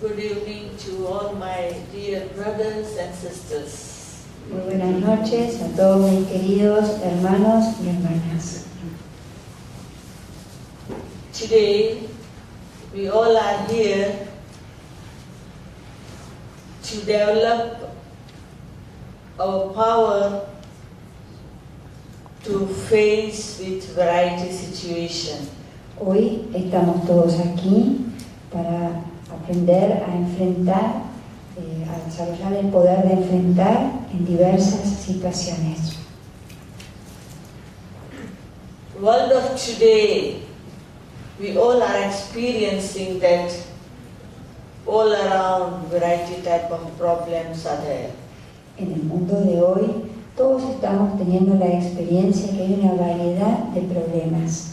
Good evening to all my dear brothers and sisters. Muy buenas noches a todos mis queridos hermanos y hermanas. Today we all are here to develop our power to face with variety situation. Hoy estamos todos aquí para aprender a enfrentar, a desarrollar el poder de enfrentar en diversas situaciones. World of today, we all are experiencing that all around variety type of problems are there. En el mundo de hoy, todos estamos teniendo la experiencia que hay una variedad de problemas.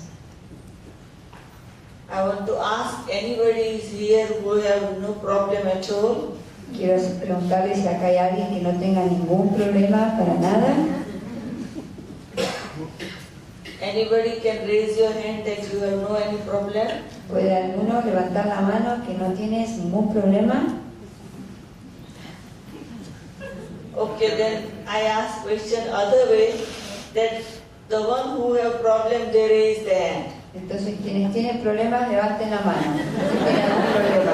I want to ask anybody is here who have no problem at all. Quiero preguntarles si acá hay alguien que no tenga ningún problema para nada. Anybody can raise your hand that you have no any problem? ¿Puede alguno levantar la mano que no tienes ningún problema? Okay, then I ask question other way, that the one who have problem, they raise their hand. Entonces, quienes tienen problemas, levanten la mano. Si tienen algún problema.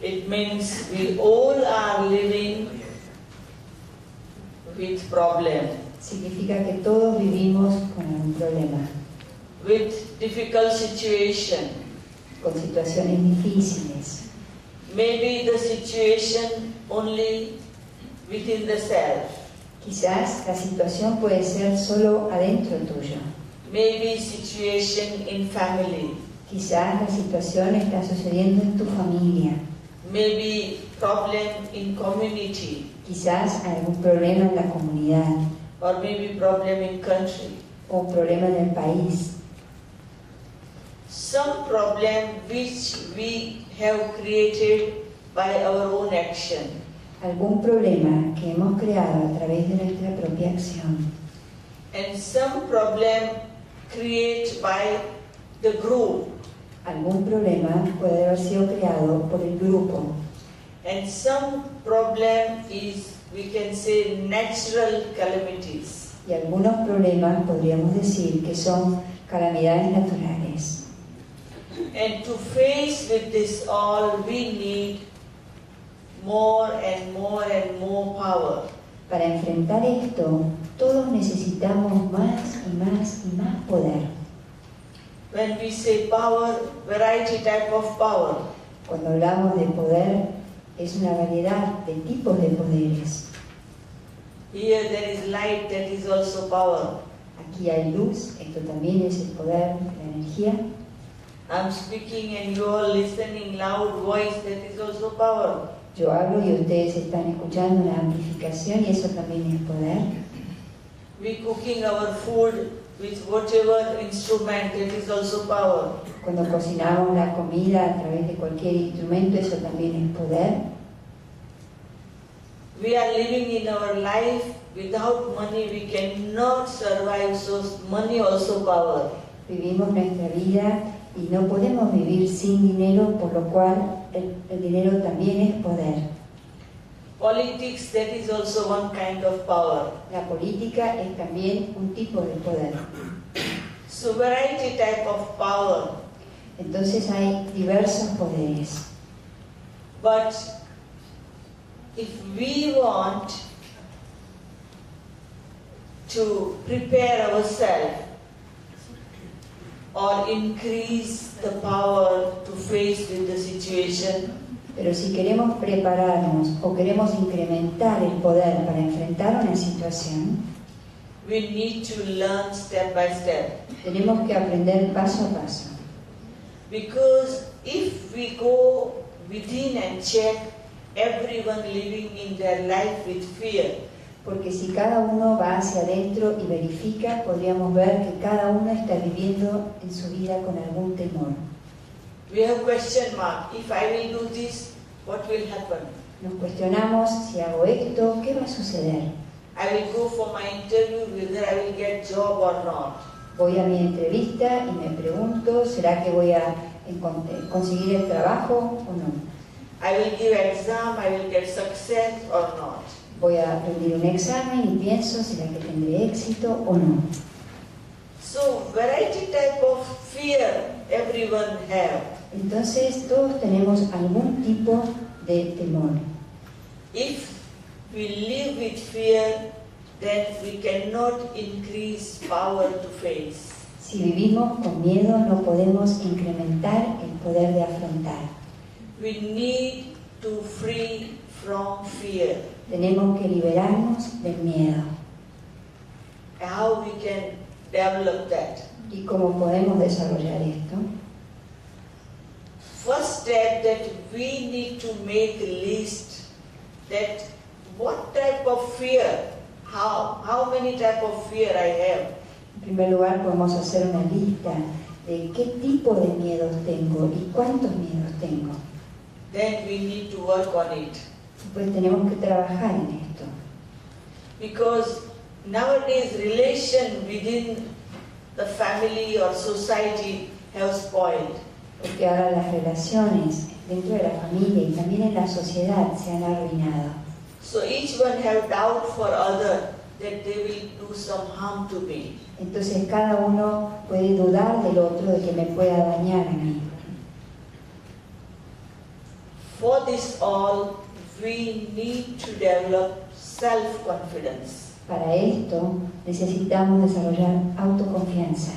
It means we all are living with problem, Significa que todos vivimos con algún problema, with difficult situation. con situaciones difíciles. Maybe the situation only within the self. Quizás la situación puede ser solo adentro tuyo. Maybe situation in family. Quizás la situación está sucediendo en tu familia. Maybe problem in community. Quizás hay algún problema en la comunidad Or maybe problem in country. o un problema en el país. Some problem which we have created by our own action. Algún problema que hemos creado a través de nuestra propia acción. And some problem created by the group. Algún problema puede haber sido creado por el grupo. And some problem is, we can say, natural calamities. Y algunos problemas podríamos decir que son calamidades naturales. And to face with this all, we need more and more and more power. Para enfrentar esto, todos necesitamos más y más y más poder. When we say power, variety type of power. Cuando hablamos de poder, es una variedad de tipos de poderes. Here there is light, that is also power. Aquí hay luz, esto también es el poder, la energía. I'm speaking and you are listening loud voice, that is also power. Yo hablo y ustedes están escuchando una amplificación y eso también es poder. We cooking our food with whatever instrument, that is also power. Cuando cocinamos la comida a través de cualquier instrumento, eso también es poder. We are living in our life without money, we cannot survive, so money also power. Vivimos nuestra vida y no podemos vivir sin dinero, por lo cual el dinero también es poder. Politics, that is also one kind of power. La política es también un tipo de poder. So variety type of power. Entonces hay diversos poderes. But if we want to prepare ourselves or increase the power to face with the situation, Pero si queremos prepararnos o queremos incrementar el poder para enfrentar una situación, we need to learn step by step. tenemos que aprender paso a paso. Because if we go within and check everyone living in their life with fear, Porque si cada uno va hacia adentro y verifica, podríamos ver que cada uno está viviendo en su vida con algún temor. we have question mark. If I will do this, what will happen? Nos cuestionamos, si hago esto, ¿qué va a suceder? I will go for my interview, whether I will get job or not. Voy a mi entrevista y me pregunto, ¿será que voy a conseguir el trabajo o no? I will give exam, I will get success or not. Voy a rendir un examen y pienso, ¿será que tendré éxito o no? So variety type of fear everyone have. Entonces todos tenemos algún tipo de temor. If we live with fear, then we cannot increase power to face. Si vivimos con miedo no podemos incrementar el poder de afrontar. We need to free from fear. Tenemos que liberarnos del miedo. How we can develop that? ¿Y cómo podemos desarrollar esto? First step that we need to make a list that what type of fear, how many type of fear I have. En primer lugar podemos hacer una lista de qué tipo de miedos tengo y cuántos miedos tengo. Then we need to work on it. Pues tenemos que trabajar en esto. Because nowadays relation within the family or society have spoiled. Porque ahora las relaciones dentro de la familia y también en la sociedad se han arruinado. So each one have doubt for other that they will do some harm to me. Entonces cada uno puede dudar del otro de que me pueda dañar a mí. For this all, we need to develop self-confidence. Para esto necesitamos desarrollar autoconfianza.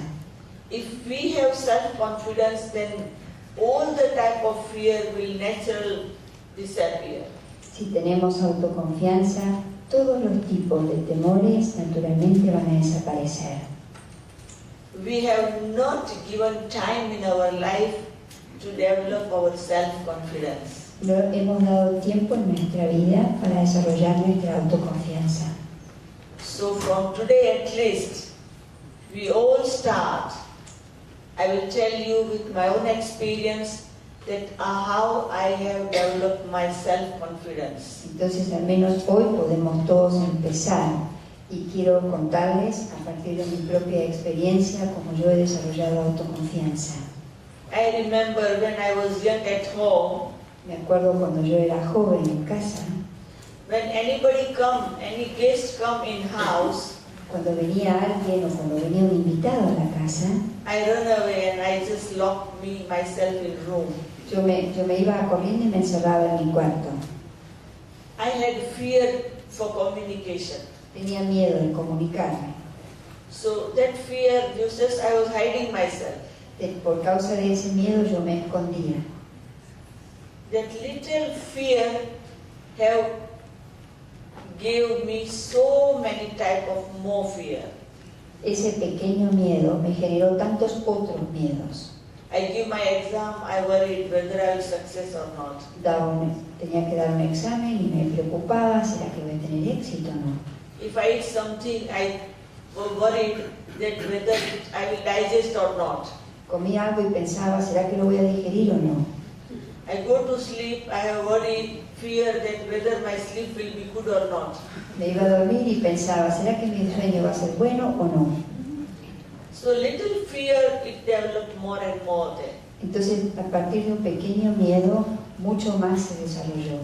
If we have self-confidence, then all the type of fear will naturally disappear. Si tenemos autoconfianza, todos los tipos de temores naturalmente van a desaparecer. We have not given time in our life to develop our self-confidence. No hemos dado tiempo en nuestra vida para desarrollar nuestra autoconfianza. So from today at least, we all start. I will tell you with my own experience that how I have developed my self-confidence. Entonces al menos hoy podemos todos empezar y quiero contarles a partir de mi propia experiencia cómo yo he desarrollado autoconfianza. I remember when I was young at home, Me acuerdo cuando yo era joven en casa, when any guest come in house, cuando venía alguien o cuando venía un invitado a la casa, I run away and I just lock myself in room. yo me iba corriendo y me encerraba en mi cuarto. I had fear for communication. Tenía miedo de comunicarme. So that fear, just I was hiding myself. Por causa de ese miedo yo me escondía. That little fear have gave me so many type of more fear. Ese pequeño miedo me generó tantos otros miedos. I give my exam, I worried whether I will success or not. Tenía que dar un examen y me preocupaba, ¿será que voy a tener éxito o no? If I eat something, I was worried that whether I will digest or not. Comía algo y pensaba, ¿será que lo voy a digerir o no? I go to sleep, I have worry, fear that whether my sleep will be good or not. Me iba a dormir y pensaba, ¿será que mi sueño va a ser bueno o no? So little fear, it developed more and more there. Entonces, a partir de un pequeño miedo, mucho más se desarrolló.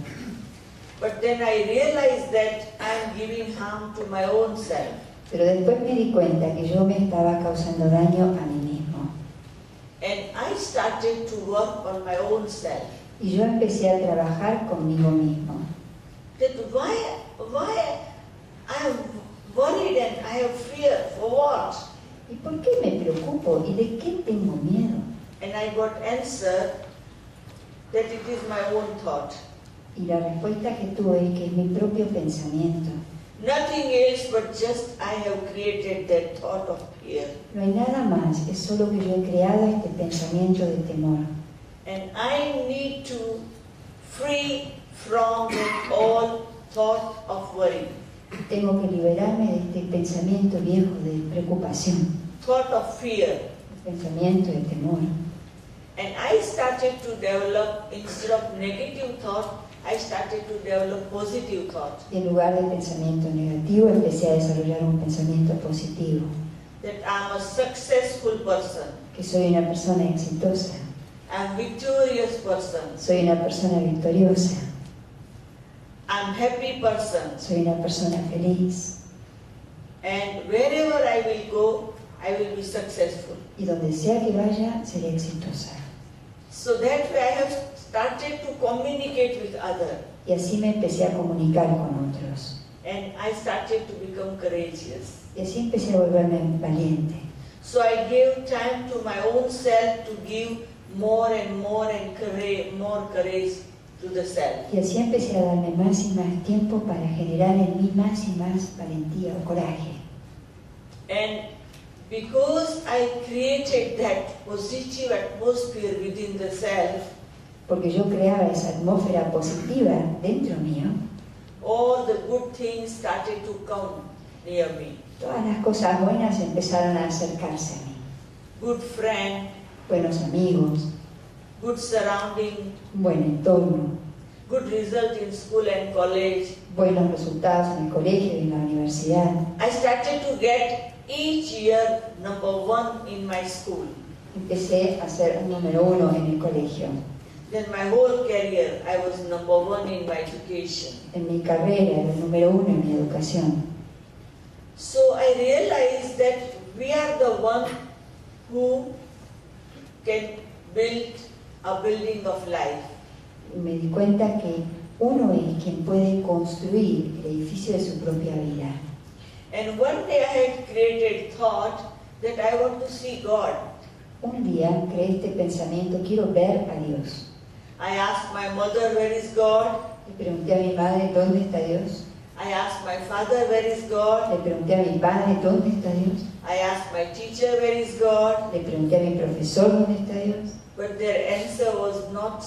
But then I realized that I am giving harm to my own self. Pero después me di cuenta que yo me estaba causando daño a mí mismo. And I started to work on my own self. Y yo empecé a trabajar conmigo mismo. That why I am worried and I have fear, for what? ¿Y por qué me preocupo? ¿Y de qué tengo miedo? And I got answer that it is my own thought. Y la respuesta que tuve es que es mi propio pensamiento. Nothing else but just I have created that thought of fear. No hay nada más, es solo que yo he creado este pensamiento de temor. And I need to free from that all thought of worry. Tengo que liberarme de este pensamiento viejo de preocupación, Thought of fear. pensamiento de temor. And I started to develop, instead of negative thought, I started to develop positive thought. Y en lugar del pensamiento negativo, empecé a desarrollar un pensamiento positivo. that I'm a successful person, que soy una persona exitosa, I'm a victorious person, soy una persona victoriosa, I'm a happy person, soy una persona feliz, and wherever I will go, I will be successful. y donde sea que vaya, seré exitosa. So that way I have started to communicate with others, Y así me empecé a comunicar con otros. and I started to become courageous. Y así empecé a volverme valiente. So I gave time to my own self to give more and more more courage to the self. Y así empecé a darme más y más tiempo para generar en mí más y más valentía o coraje. And because I created that positive atmosphere within the self, Porque yo creaba esa atmósfera positiva dentro mío, all the good things started to come near me. todas las cosas buenas empezaron a acercarse a mí. Good friend, Buenos amigos, good surrounding, un buen entorno, good result in school and college. buenos resultados en el colegio y en la universidad. I started to get each year #1 in my school. Empecé a ser un número 1 en el colegio. Then my whole career, I was #1 in my education. En mi carrera era el número 1 en mi educación. So I realized that we are the one who can build a building of life. Y me di cuenta que uno es quien puede construir el edificio de su propia vida. And one day I had created thought that I want to see God. Un día creé este pensamiento, quiero ver a Dios. I asked my mother, where is God? Le pregunté a mi madre, ¿dónde está Dios? I asked my father, where is God? Le pregunté a mi padre, ¿dónde está Dios? I asked my teacher, where is God? Le pregunté a mi profesor, ¿dónde está Dios? But their answer was not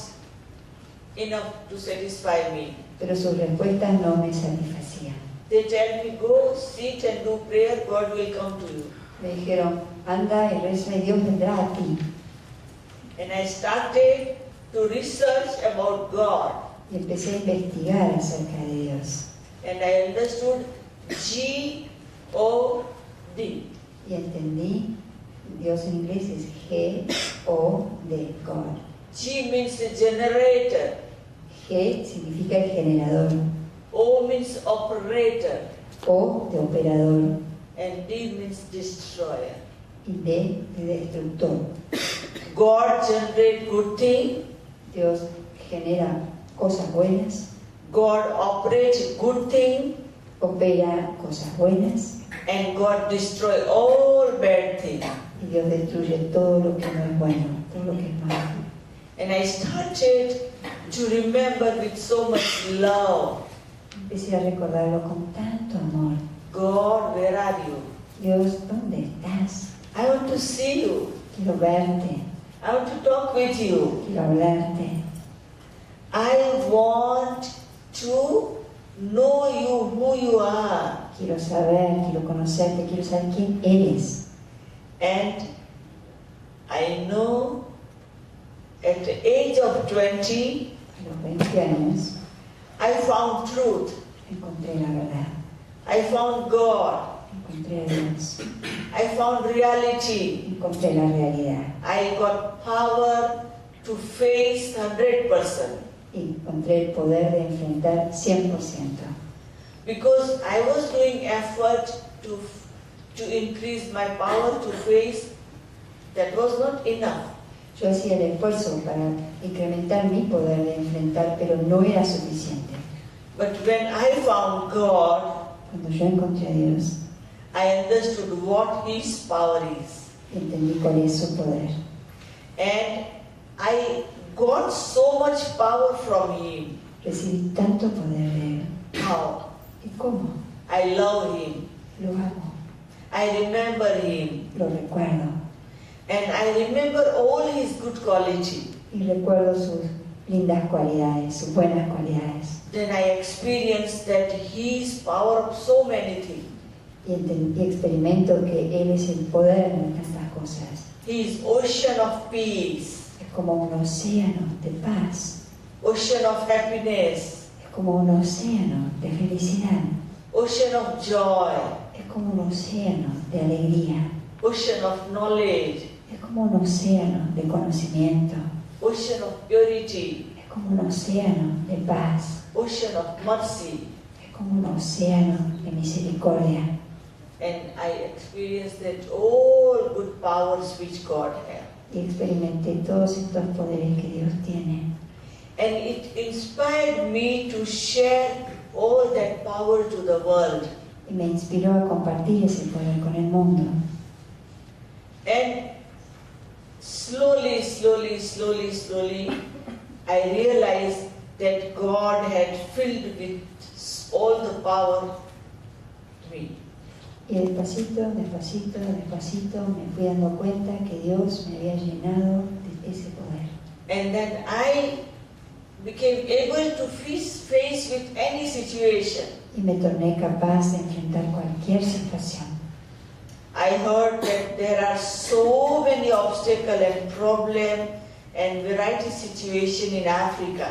enough to satisfy me. Pero sus respuestas no me satisfacían. They tell me, go, sit and do prayer, God will come to you. Me dijeron, anda y reza y Dios vendrá a ti. And I started to research about God. Y empecé a investigar acerca de Dios. And I understood God. Y entendí, Dios en inglés es G-O-D, God. G means generator. G significa el generador, O means operator. O de operador And D means destroyer. y D de destructor. God generates good things. Dios genera cosas buenas, God operates good things. opera cosas buenas And God destroys all bad things. y Dios destruye todo lo que no es bueno, todo lo que es malo. And I started to remember with so much love. Empecé a recordarlo con tanto amor. God, where are you? Dios, ¿dónde estás? I want to see you. Quiero verte, I want to talk with you. quiero hablarte. I want to know you, who you are. Quiero saber, quiero conocerte, quiero saber quién eres. And I know at the age of 20, A los 20 años I found truth. encontré la verdad, I found God. encontré a Dios, I found reality. encontré la realidad I got power to face 100%. y encontré el poder de enfrentar 100%. Because I was doing effort to increase my power to face, that was not enough. Yo hacía el esfuerzo para incrementar mi poder de enfrentar, pero no era suficiente. But when I found God, Cuando yo encontré a Dios, I understood what His power is. entendí cuál es su poder. And I got so much power from Him. Recibí tanto poder de Él. How? ¿Y cómo? I love Him. Lo amo, I remember Him. lo recuerdo And I remember all His good quality. y recuerdo sus lindas cualidades, sus buenas cualidades. Then I experienced that His power of so many things. Y experimento que Él es el poder de tantas cosas. His ocean of peace, Es como un océano de paz, ocean of happiness, es como un océano de felicidad, ocean of joy. es como un océano de alegría. ocean of knowledge, Es como un océano de conocimiento, ocean of purity, es como un océano de paz, ocean of mercy. es como un océano de misericordia. And I experienced that all good powers which God has. Y experimenté todos estos poderes que Dios tiene. And it inspired me to share all that power to the world. Y me inspiró a compartir ese poder con el mundo. And slowly, I realized that God had filled with all the power me. Y despacito me fui dando cuenta que Dios me había llenado de ese poder. And then I became able to face with any situation. Y me torné capaz de enfrentar cualquier situación. I heard that there are so many obstacles and problems and variety situation in Africa.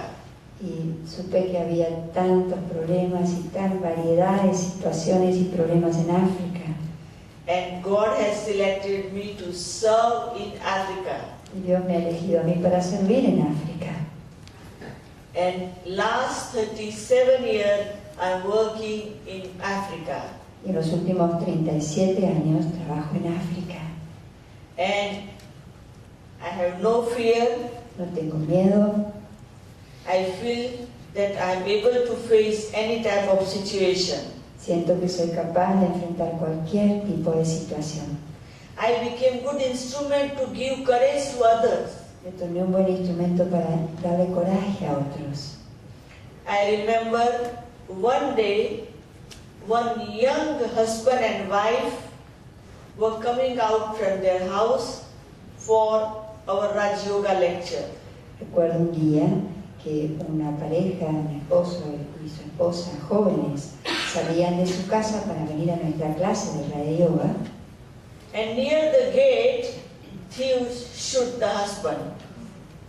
Y supe que había tantos problemas y tal variedad de situaciones y problemas en África. And God has selected me to serve in Africa. Y Dios me ha elegido a mí para servir en África. And last 37 years I'm working in Africa. Y en los últimos 37 años trabajo en África. And I have no fear. No tengo miedo. I feel that I'm able to face any type of situation. Siento que soy capaz de enfrentar cualquier tipo de situación. I became good instrument to give courage to others. Me torné un buen instrumento para darle coraje a otros. I remember one day, one young husband and wife were coming out from their house for our Raj Yoga lecture. Recuerdo un día que una pareja, mi esposo y su esposa, jóvenes, salían de su casa para venir a nuestra clase de Raja Yoga. And near the gate, thieves shoot the husband.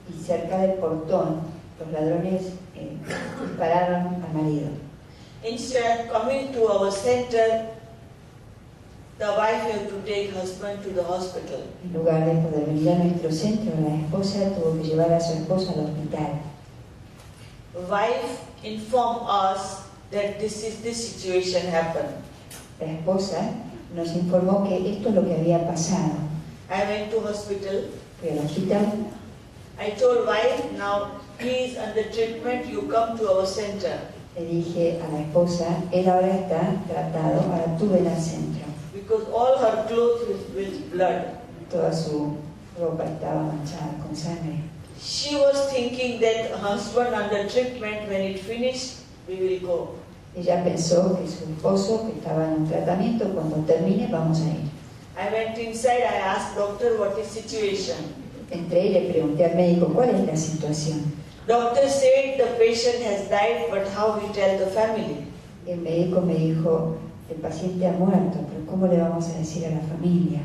Y cerca del portón, los ladrones dispararon al marido. Instead of coming to our center, the wife had to take husband to the hospital. En lugar de poder venir a nuestro centro, la esposa tuvo que llevar a su esposo al hospital. Wife informed us that this situation happened. La esposa nos informó que esto es lo que había pasado. I went to hospital. Fui al hospital. I told wife, now please under treatment you come to our center. Le dije a la esposa, él ahora está tratado, ahora tú ven al centro. Because all her clothes with blood. Toda su ropa estaba manchada con sangre. She was thinking that husband under treatment, when it finished, we will go. Ella pensó que su esposo, que estaba en un tratamiento, cuando termine vamos a ir. I went inside, I asked doctor what is situation. Entré y le pregunté al médico, ¿cuál es la situación? Doctor said the patient has died, but how we tell the family? El médico me dijo, el paciente ha muerto, pero ¿cómo le vamos a decir a la familia?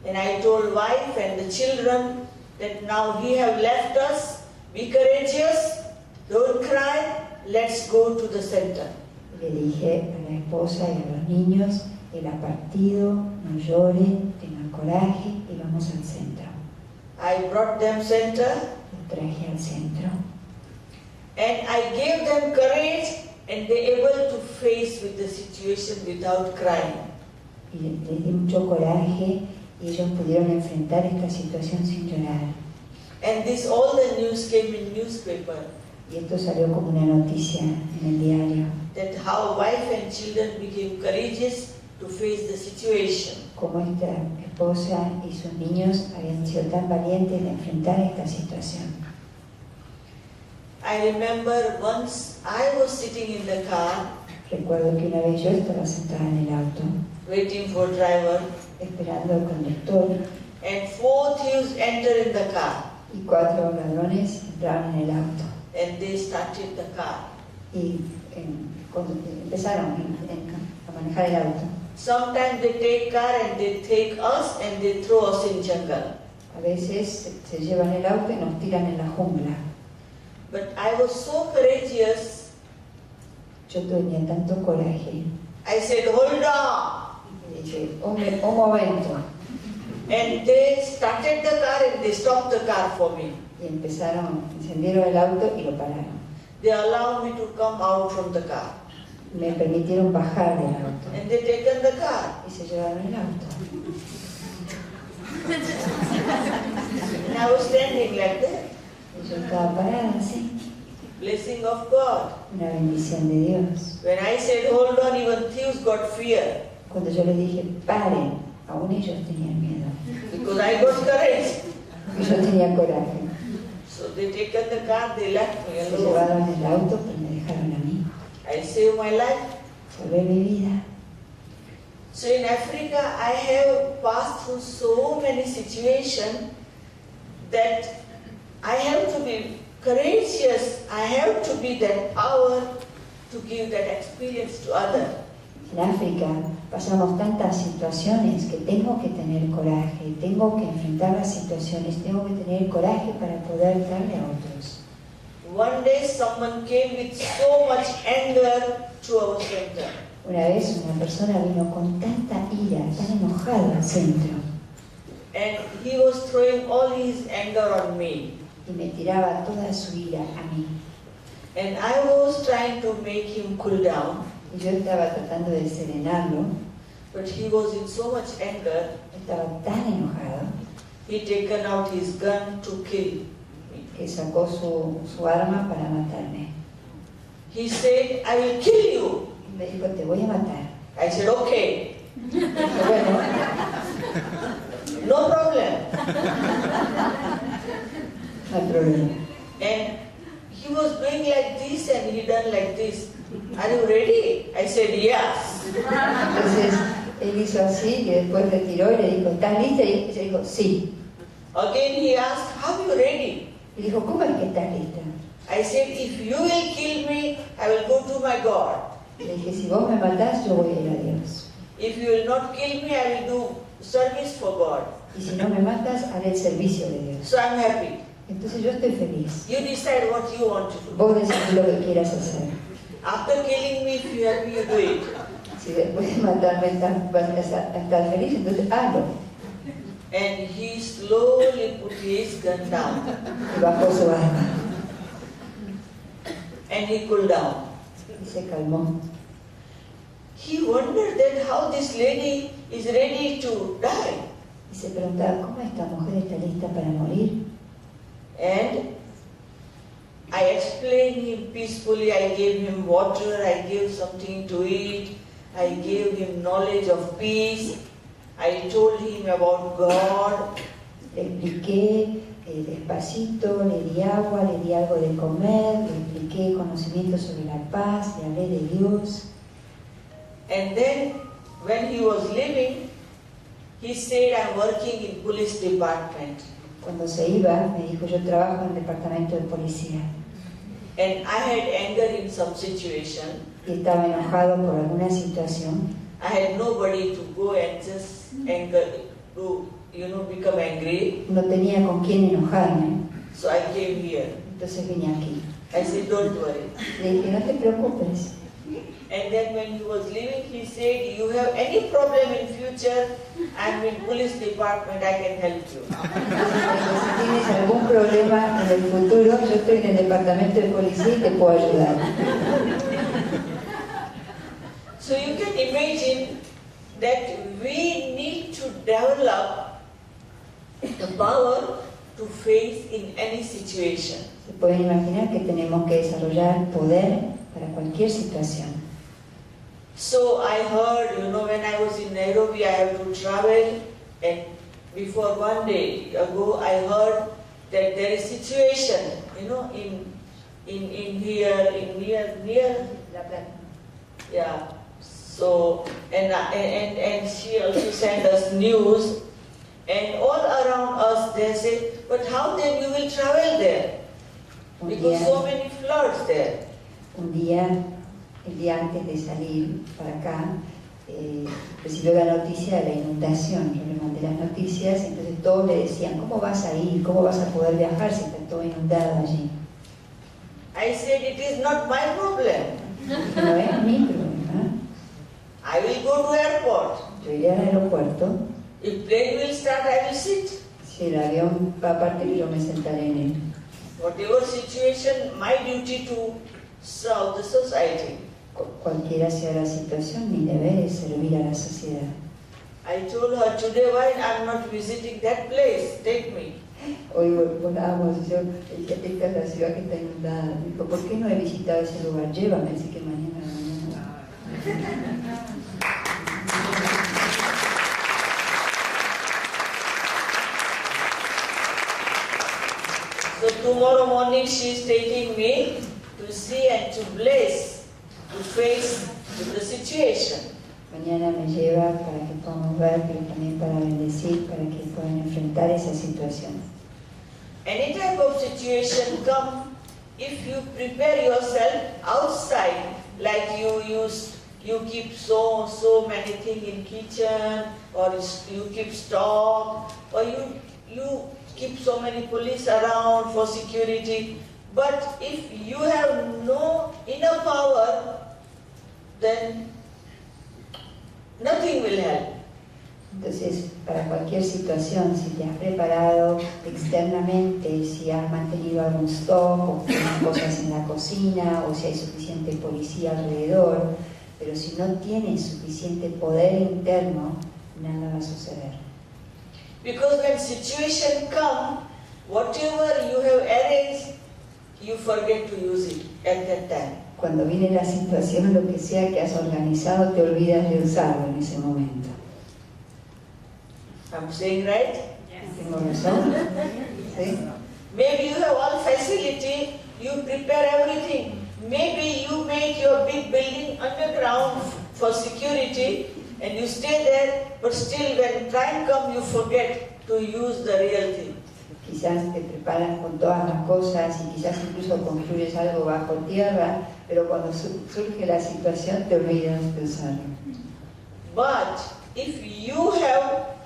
And I told wife and the children that now he have left us, be courageous, don't cry, let's go to the center. Le dije a la esposa y a los niños, él ha partido, no lloren, tengan coraje y vamos al centro. I brought them center. Los traje al centro. And I gave them courage and they able to face with the situation without crying. Y les di mucho coraje y ellos pudieron enfrentar esta situación sin llorar. And this all the news came in newspaper. Y esto salió como una noticia en el diario. That how wife and children became courageous to face the situation. Como esta esposa y sus niños habían sido tan valientes de enfrentar esta situación. I remember once I was sitting in the car. Recuerdo que una vez yo estaba sentada en el auto, Waiting for driver. esperando al conductor, And 4 thieves entered in the car. y 4 ladrones entraron en el auto. And they started the car. Y empezaron a manejar el auto. Sometimes they take car and they take us and they throw us in jungle. A veces se llevan el auto y nos tiran en la jungla. But I was so courageous. Yo tenía tanto coraje. I said, hold on. Y dije, un momento. And they started the car and they stopped the car for me. Y encendieron el auto y lo pararon. They allowed me to come out from the car. Me permitieron bajar del auto. And they taken the car. Y se llevaron el auto. And I was standing like that. Y yo estaba parada así. Blessing of God. Una bendición de Dios. When I said, hold on, even thieves got fear. Cuando yo les dije, paren, aún ellos tenían miedo. Because I got courage. Y yo tenía coraje. So they taken the car, they left me Se alone. llevaron el auto, pero me dejaron a mí. I saved my life. Salvé mi vida. So in Africa, I have passed through so many situations that I have to be courageous. I have to be that power to give that experience to others. En África pasamos tantas situaciones que tengo que tener coraje, tengo que enfrentar las situaciones, tengo que tener coraje para poder darle a otros. One day someone came with so much anger to our center. Una vez una persona vino con tanta ira, tan enojado al centro, And he was throwing all his anger on me. y me tiraba toda su ira a mí. And I was trying to make him cool down. Y yo estaba tratando de serenarlo, But he was in so much anger, estaba tan enojado he taken out his gun to kill me. que sacó su arma para matarme. He said, I will kill you. Y me dijo, te voy a matar. I said, okay, Y dije, bueno, no problem. no hay problema. And he was doing like this and he done like this. Are you ready? I said, yes. Entonces él hizo así, que después retiró y le dijo, ¿estás lista? Y ella dijo, sí. Again he asked, how you ready? Y dijo, ¿cómo es que estás lista? I said, if you will kill me, I will go to my God. Le dije, si vos me matás, yo voy a ir a Dios. If you will not kill me, I will do service for God. Y si no me matas, haré el servicio de Dios. So I'm happy. Entonces yo estoy feliz. You decide what you want to do. Vos decís lo que quieras hacer. After killing me, if you are happy, you do it. Si después de matarme vas a estar feliz, entonces hazlo. And he slowly put his gun down. Y bajó su arma And he cooled down. y se calmó. He wondered that how this lady is ready to die. Y se preguntaba, ¿cómo esta mujer está lista para morir? And I explained him peacefully. I gave him water, I gave something to eat, I gave him knowledge of peace. I told him about God. Le expliqué despacito, le di agua, le di algo de comer, le expliqué conocimiento sobre la paz, le hablé de Dios. And then when he was leaving, he said, I'm working in police department. Cuando se iba, me dijo, yo trabajo en el departamento de policía. And I had anger in some situation. Y estaba enojado por alguna situación. I had nobody to go and just anger, to, become angry. No tenía con quién enojarme. So I came here. Entonces vine aquí. I said, don't worry. Le dije, no te preocupes. And then when he was leaving, he said, you have any problem in future, I'm in police department, I can help you. Entonces, si tienes algún problema en el futuro, yo estoy en el departamento de policía y te puedo ayudar. So you can imagine that we need to develop the power to face in any situation. Se pueden imaginar que tenemos que desarrollar poder para cualquier situación. So I heard, when I was in Nairobi, I have to travel, and before one day ago, I heard that there is situation, in here, near La plata. yeah. So and she also sent us news, and all around us they say, but how then you will travel there? Because so many floods there. Un día, el día antes de salir para acá, recibió la noticia de la inundación. Yo le mandé las noticias, entonces todos le decían, ¿cómo vas a ir? ¿Cómo vas a poder viajar si está todo inundado allí? I said, it is not my problem. No es mi problema. I will go to airport. Yo iré al aeropuerto If plane will start, I will sit. Si el avión va a partir, yo me sentaré en él. Whatever situation, my duty to serve the society. Cualquiera sea la situación, mi deber es servir a la sociedad. I told her today, why I'm not visiting that place? Take me. Hoy volábamos, yo decía, esta es la ciudad que está inundada. Dijo, ¿por qué no he visitado ese lugar? Llévame, así que mañana. So tomorrow morning she is taking me to see and to bless, to face the situation. Mañana me lleva para que podamos ver, pero también para bendecir, para que puedan enfrentar esa situación. Any type of situation come, if you prepare yourself outside, like you keep so many things in kitchen, or you keep stock, or you keep so many police around for security. But if you have no inner power, then nothing will help. Entonces, para cualquier situación, si te has preparado externamente, si has mantenido algún stock, o tienes cosas en la cocina, o si hay suficiente policía alrededor, pero si no tienes suficiente poder interno, nada va a suceder. Because when situation come, whatever you have arranged, you forget to use it at that time. Cuando viene la situación, lo que sea que has organizado, te olvidas de usarlo en ese momento. I'm saying right? ¿Tengo razón? ¿Sí? Maybe you have all facility, you prepare everything. Maybe you make your big building underground for security and you stay there, but still when time comes you forget to use the real thing. Quizás te preparas con todas las cosas y quizás incluso construyes algo bajo tierra, pero cuando surge la situación te olvidas de usarlo. But if you have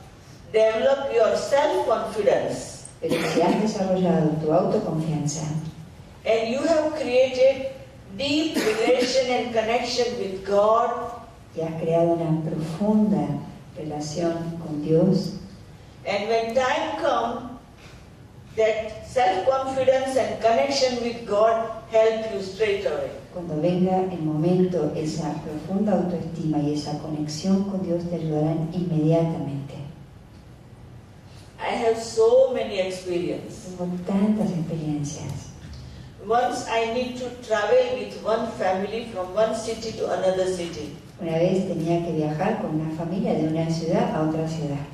developed your self-confidence Pero si has desarrollado tu autoconfianza and you have created deep relation and connection with God, y has creado una profunda relación con Dios, and when time comes, that self-confidence and connection with God help you straight away. cuando venga el momento, esa profunda autoestima y esa conexión con Dios te ayudarán inmediatamente. I have so many experiences. Tengo tantas experiencias. Once I need to travel with one family from one city to another city. Una vez tenía que viajar con una familia de una ciudad a otra ciudad.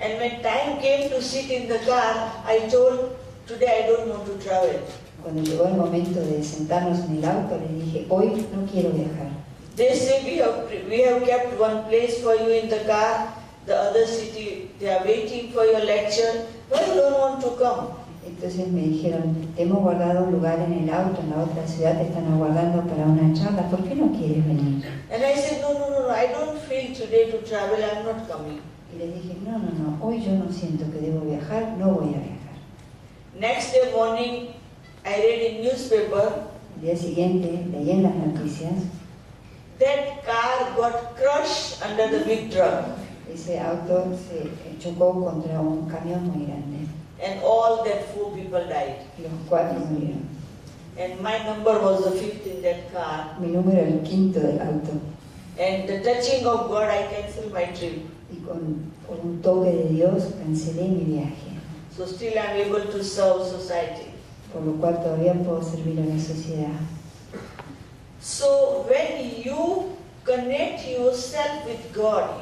And when time came to sit in the car, I told, today I don't want to travel. Cuando llegó el momento de sentarnos en el auto, le dije, hoy no quiero viajar. They say we have kept one place for you in the car, the other city, they are waiting for your lecture. Why you don't want to come? Entonces me dijeron, te hemos guardado un lugar en el auto, en la otra ciudad te están aguardando para una charla, ¿por qué no quieres venir? And I said, no, I don't feel today to travel, I'm not coming. Y les dije, no, hoy yo no siento que debo viajar, no voy a viajar. Next day morning, I read in newspaper, El día siguiente, leí en las noticias, that car got crushed under the big truck. ese auto se chocó contra un camión muy grande And all that 4 people died. y los 4 murieron. And my number was the 5th in that car. Mi número era el 5º del auto And the touching of God, I canceled my trip. y por un toque de Dios cancelé mi viaje, So still I'm able to serve society. por lo cual todavía puedo servir a la sociedad. So when you connect yourself with God,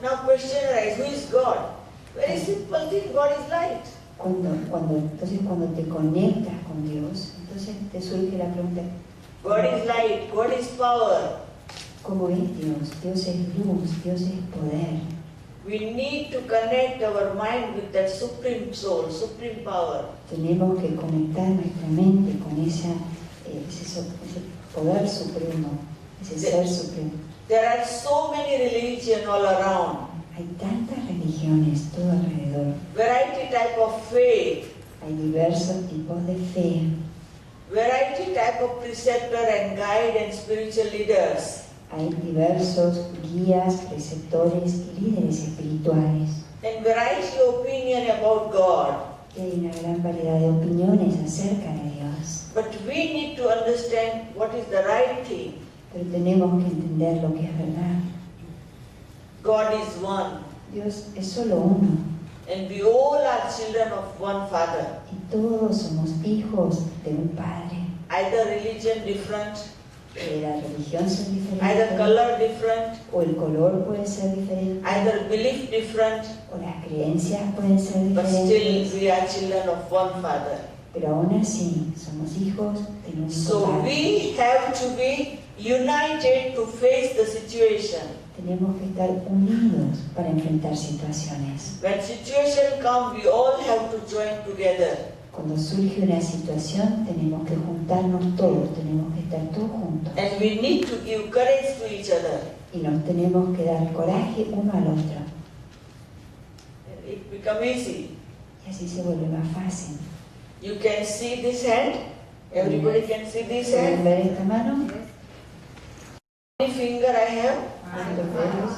now question arises, who is God? Very simple thing, God is light. Entonces cuando te conectas con Dios, entonces te surge la pregunta, God is light, God is power. ¿cómo es Dios? Dios es luz, Dios es poder. We need to connect our mind with that supreme soul, supreme power. Tenemos que conectar nuestra mente con ese poder supremo, ese ser supremo. There are so many religions all around. Hay tantas religiones todo alrededor. Variety type of faith. Hay diversos tipos de fe. Variety type of preceptor and guide and spiritual leaders. Hay diversos guías, preceptores y líderes espirituales. and variety of opinion about God. que hay una gran variedad de opiniones acerca de Dios, But we need to understand what is the right thing. pero tenemos que entender lo que es verdad. God is one, Dios es solo uno and we all are children of one Father. y todos somos hijos de un Padre. Either religion different, La religión es either diferente, color different, o el color puede ser diferente, either belief different, o las creencias pueden ser but still diferentes, we are children of one Father. pero aún así somos hijos de un único So Padre. we have to be united to face the situation. Tenemos que estar unidos para enfrentar situaciones. When situation comes, we all have to join together. Cuando surge una situación, tenemos que juntarnos todos, tenemos que estar todos juntos. And we need to give courage to each other. Y nos tenemos que dar coraje uno al otro. And it becomes easy. Y así se vuelve más fácil. You can see this hand. Everybody can see this ¿Pueden hand. ver esta mano? How many finger I have? ¿Cuántos dedos?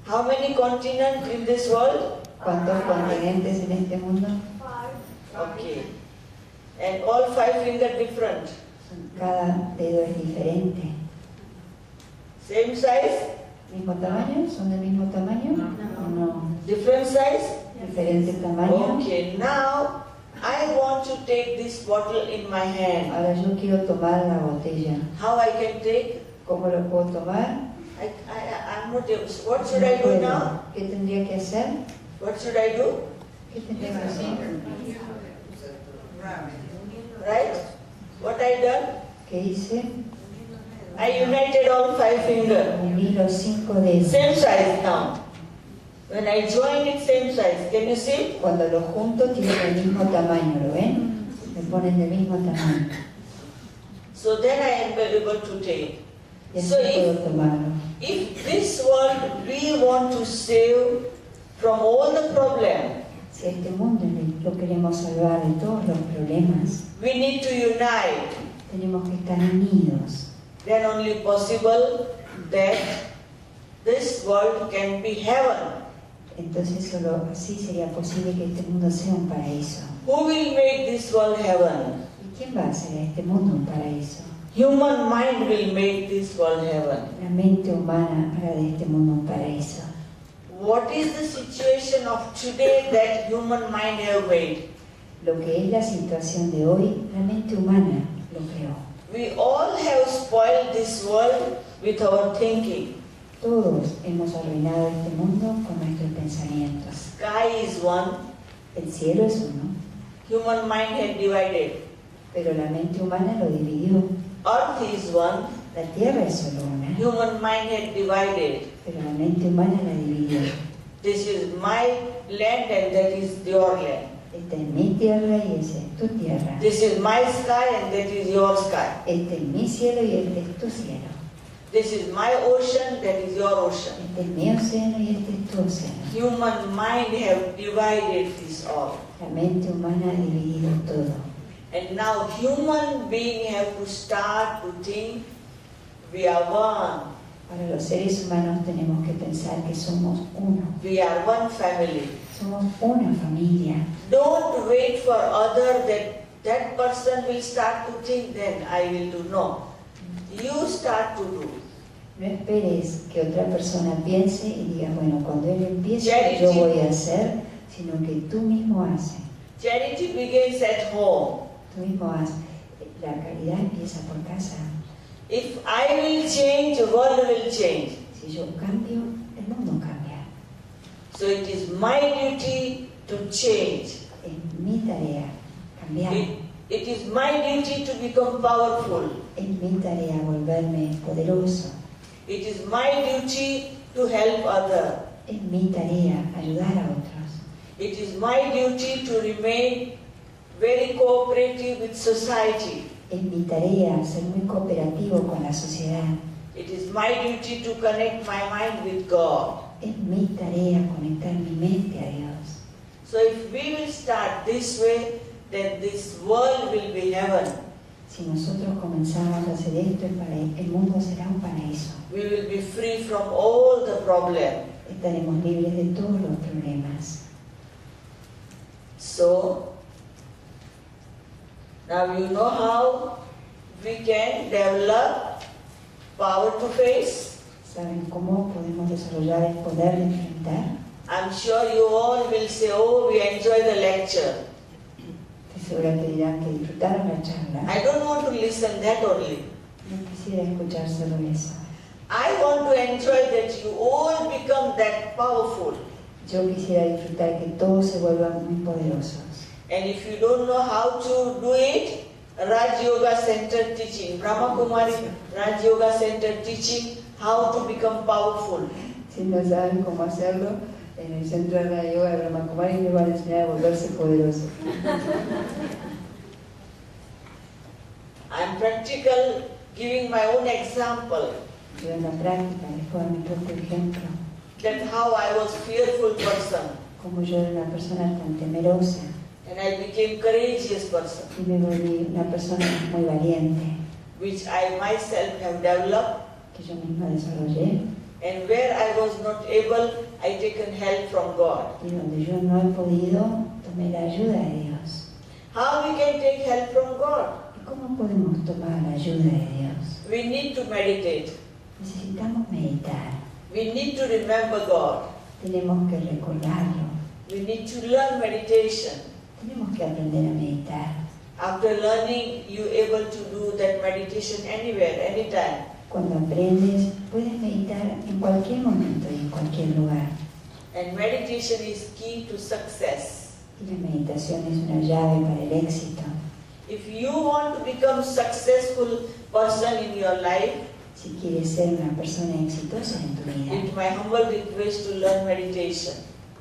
How many continents in this world? ¿Cuántos continentes en este mundo? Okay. And all 5 fingers different. Cada dedo es diferente. Same size? ¿Mismo tamaño? ¿Son del mismo tamaño? ¿O no? Different size? ¿Diferente tamaño? Okay, now I want to take this bottle in my hand. Ahora yo quiero tomar la botella. How I can take? ¿Cómo lo puedo tomar? I'm not able. What should I do now? ¿Qué tendría que hacer? What should I do? ¿Qué tendría que hacer? Right? What I done? ¿Qué hice? I united all 5 fingers. Uní los 5 dedos. Same size now. When I join it, same size. Can you see? Cuando los junto tienen el mismo tamaño, ¿lo ven? Me ponen del mismo tamaño. So then I am able to take. Y así So puedo tomarlo. if this world we want to save from all the problem, Si este mundo lo queremos salvar de todos los problemas, we need to unite. tenemos que estar unidos. Then only possible that this world can be heaven. Entonces solo así sería posible que este mundo sea un paraíso. Who will make this world heaven? ¿Y quién va a hacer a este mundo un paraíso? Human mind will make this world heaven. La mente humana hará de este mundo un paraíso. What is the situation of today that human mind have made? Lo que es la situación de hoy, la mente humana lo creó. We all have spoiled this world with our thinking. Todos hemos arruinado este mundo con nuestros pensamientos. Sky is one, El cielo es uno, human mind had divided. pero la mente humana lo dividió. Earth is one, La tierra es solo una, human mind had divided. pero la mente humana la dividió. This is my land and that is your land. Esta es mi tierra y esa es tu tierra. This is my sky and that is your sky. Este es mi cielo y este es tu cielo. This is my ocean, that is your ocean. Este es mi océano y este es tu océano. Human mind have divided this all. La mente humana ha dividido todo. And now human being have to start to think we are one. Ahora los seres humanos tenemos que pensar que somos uno. We are one family. Somos una familia. Don't wait for other that person will start to think, then I will do. No. You start to do. No esperes que otra persona piense y diga, bueno, cuando él empiece Charity. yo voy a hacer, sino que tú mismo haces. Charity begins at home. Tú mismo haces. La caridad empieza por casa. If I will change, the world will change. Si yo cambio, el mundo cambia. So it is my duty to change. Es mi tarea cambiar. It is my duty to become powerful. Es mi tarea volverme poderoso. It is my duty to help others. Es mi tarea ayudar a otros. It is my duty to remain very cooperative with society. Es mi tarea ser muy cooperativo con la sociedad. It is my duty to connect my mind with God. Es mi tarea conectar mi mente a Dios. So if we will start this way, then this world will be heaven. Si nosotros comenzamos a hacer esto, el mundo será un paraíso. We will be free from all the problems. estaremos libres de todos los problemas. So, now you know how we can develop power to face. ¿Saben cómo podemos desarrollar el poder de enfrentar? I'm sure you all will say, oh, we enjoy the lecture. Estoy segura que dirán que disfrutaron la charla. I don't want to listen that only. No quisiera escuchar solo eso. I want to enjoy that you all become that powerful. Yo quisiera disfrutar que todos se vuelvan muy poderosos. And if you don't know how to do it, Raj Yoga Center teaching, Brahma Kumari Raj Yoga Center teaching how to become powerful. Si no saben cómo hacerlo, en el centro de la yoga de Brahma Kumari les van a enseñar a volverse poderosos. I'm practical, giving my own example. Yo en la práctica les puedo dar mi propio ejemplo. That how I was fearful person Como yo era una persona tan temerosa and I became courageous person, y me volví una persona muy valiente, which I myself have developed, que yo misma desarrollé, and where I was not able, I taken help from God. y donde yo no he podido, tomé la ayuda de Dios. How we can take help from God? ¿Y cómo podemos tomar la ayuda de Dios? We need to meditate. Necesitamos meditar, We need to remember God. tenemos que recordarlo, We need to learn meditation. tenemos que aprender a meditar. After learning, you able to do that meditation anywhere, anytime. Cuando aprendes, puedes meditar en cualquier momento y en cualquier lugar. And meditation is key to success. Y la meditación es una llave para el éxito. If you want to become successful person in your life, Si quieres ser una persona exitosa en tu vida, it's my humble request to learn meditation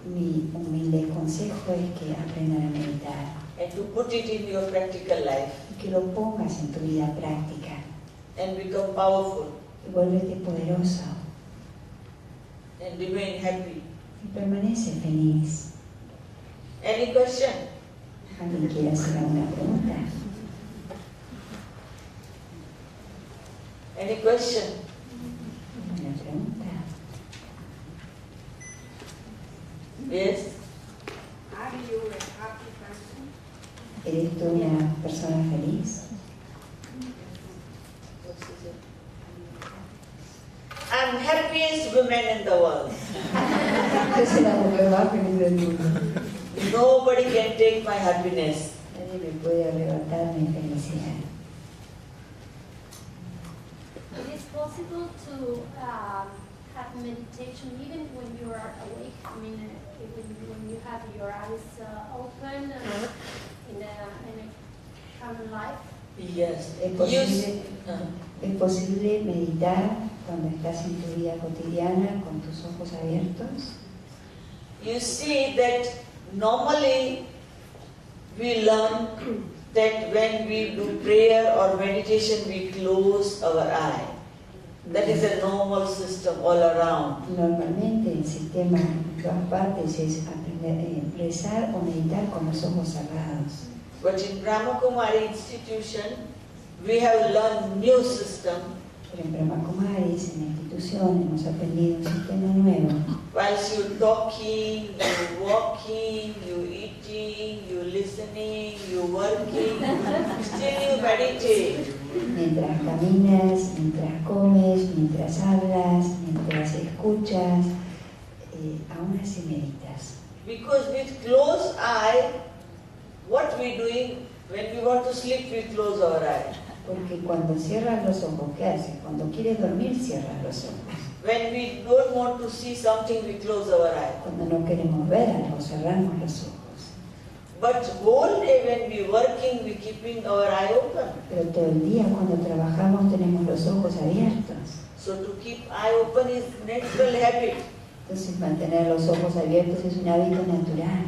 mi humilde consejo es que aprendan a meditar and to put it in your practical life y que lo pongas en tu vida práctica and become powerful y vuélvete poderoso and remain happy. y permanece feliz. Any question? ¿Alguien quiere hacer alguna pregunta? Any question? Buena pregunta. Yes? Are you a happy person? ¿Eres tú una persona feliz? I'm happiest woman in the world. Yo soy la mujer más feliz del mundo. Nobody can take my happiness. Nadie me puede arrebatar mi felicidad. It is possible to have meditation even when you are awake. I mean, when you have your eyes open in a common life. Yes. ¿Es posible meditar cuando estás en tu vida cotidiana con tus ojos abiertos? You see that normally we learn that when we do prayer or meditation, we close our eye. That is a normal system all around. Normalmente el sistema en todas partes es aprender a rezar o meditar con los ojos cerrados. But in Brahma Kumari institution, we have learned new system. Pero en Brahma Kumaris, en la institución, hemos aprendido un sistema nuevo. Whilst you talking, you walking, you eating, you listening, you working, still you meditate. Mientras caminas, mientras comes, mientras hablas, mientras escuchas, aún así meditas. Because with closed eye, what we doing when we want to sleep, we close our eye. Porque cuando cierras los ojos, ¿qué haces? Cuando quieres dormir, cierras los ojos. When we don't want to see something, we close our eye. Cuando no queremos ver algo, cerramos los ojos. But whole day when we working, we keeping our eye open. Pero todo el día cuando trabajamos tenemos los ojos abiertos. So to keep eye open is natural habit. Entonces mantener los ojos abiertos es un hábito natural.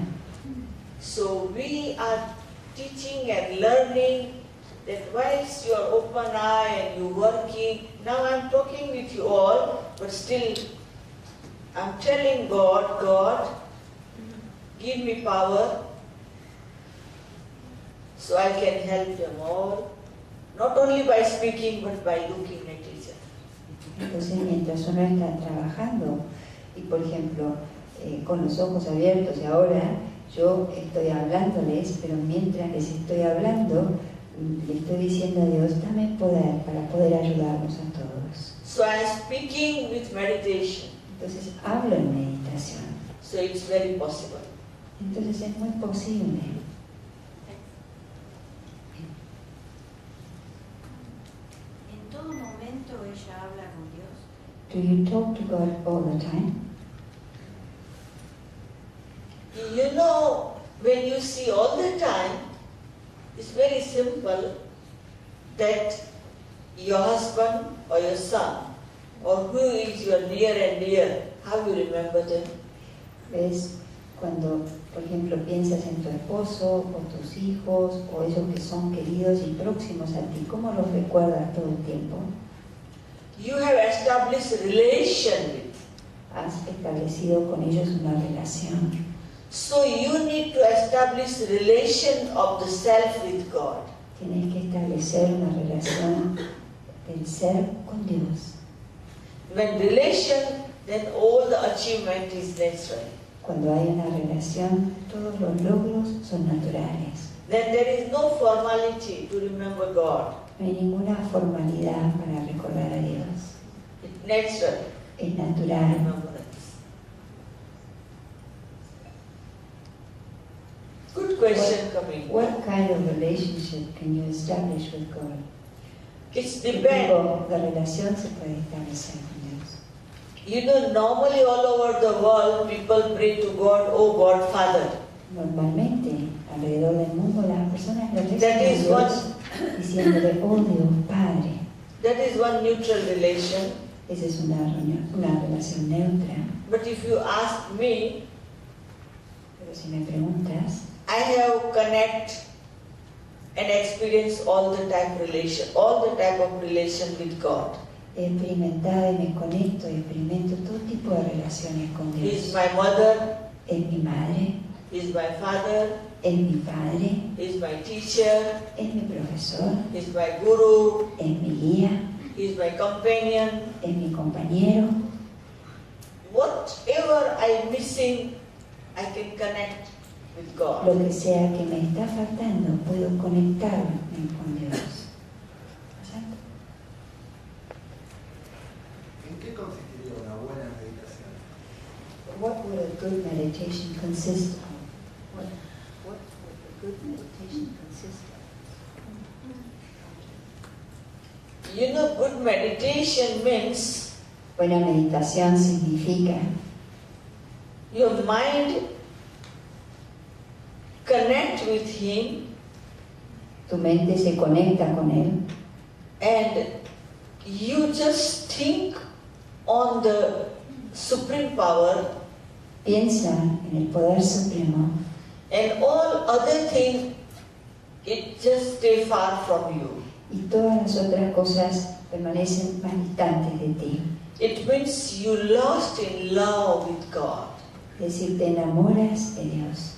So we are teaching and learning that whilst you are open eye and you working, now I'm talking with you all, but still I'm telling God, God, give me power so I can help them all, not only by speaking but by looking at each other. Entonces mientras uno está trabajando, Y por ejemplo, con los ojos abiertos y ahora yo estoy hablándoles, pero mientras les estoy hablando, le estoy diciendo a Dios, dame poder para poder ayudarnos a todos. So I am speaking with meditation. Entonces hablo en meditación. So it's very possible. Entonces es muy posible. En todo momento ella habla con Dios. Do you talk to God all the time? You know, when you see all the time, it's very simple that your husband or your son or who is your near and dear, how you remember them? ¿Ves? Cuando, por ejemplo, piensas en tu esposo o tus hijos o ellos que son queridos y próximos a ti, ¿cómo los recuerdas todo el tiempo? You have established a relation with. Has establecido con ellos una relación. So you need to establish relation of the self with God. Tienes que establecer una relación del ser con Dios. When relation, then all the achievement is natural. Cuando hay una relación, todos los logros son naturales. Then there is no formality to remember God. No hay ninguna formalidad para recordar a Dios. It's natural. Es natural. Remembrance. Good question coming. What kind of relationship can you establish with God? It's ¿Qué depend. tipo de relación se puede establecer con Dios? You know, normally all over the world people pray to God, oh God, Father. Normalmente, alrededor del mundo, las personas le rezan That a is Dios diciéndole, oh Dios, Padre. That is one neutral relation. Esa es una relación neutra. But if you ask me, Pero si me preguntas, I have connect and experience all the type of relation with God. he experimentado y me conecto y experimento todo tipo de relaciones con He is Dios. my mother, Es mi madre, He is my father, es mi padre, He is my teacher, es mi profesor, He is my guru, es mi guía, He is my companion. es mi compañero. Whatever I am missing, I can connect with God. Lo que sea que me está faltando, puedo conectarme con Dios. ¿Exacto? ¿En qué consistiría una buena meditación? What would a good meditation consist of? What would a good meditation consist of? You know, good meditation means Buena meditación significa your mind connect with Him tu mente se conecta con Él and you just think on the supreme power piensa en el poder supremo and all other things, it just stay far from you. y todas las otras cosas permanecen más distantes de ti. It means you lost in love with God. Es decir, te enamoras de Dios.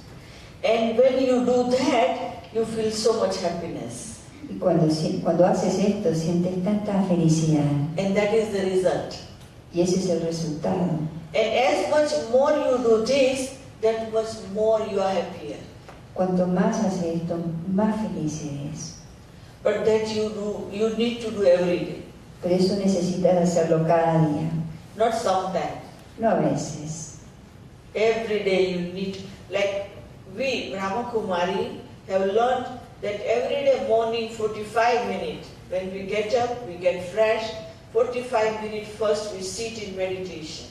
And when you do that, you feel so much happiness. Y cuando haces esto, sientes tanta felicidad. And that is the result. Y ese es el resultado. And as much more you do this, that much more you are happier. Cuanto más haces esto, más feliz eres. But that you need to do every day, Pero eso necesitas hacerlo cada día, not sometimes. no a veces. Every day you need, like we, Brahma Kumari, have learned that every day morning 45 minutes, when we get up, we get fresh, 45 minutes first we sit in meditation.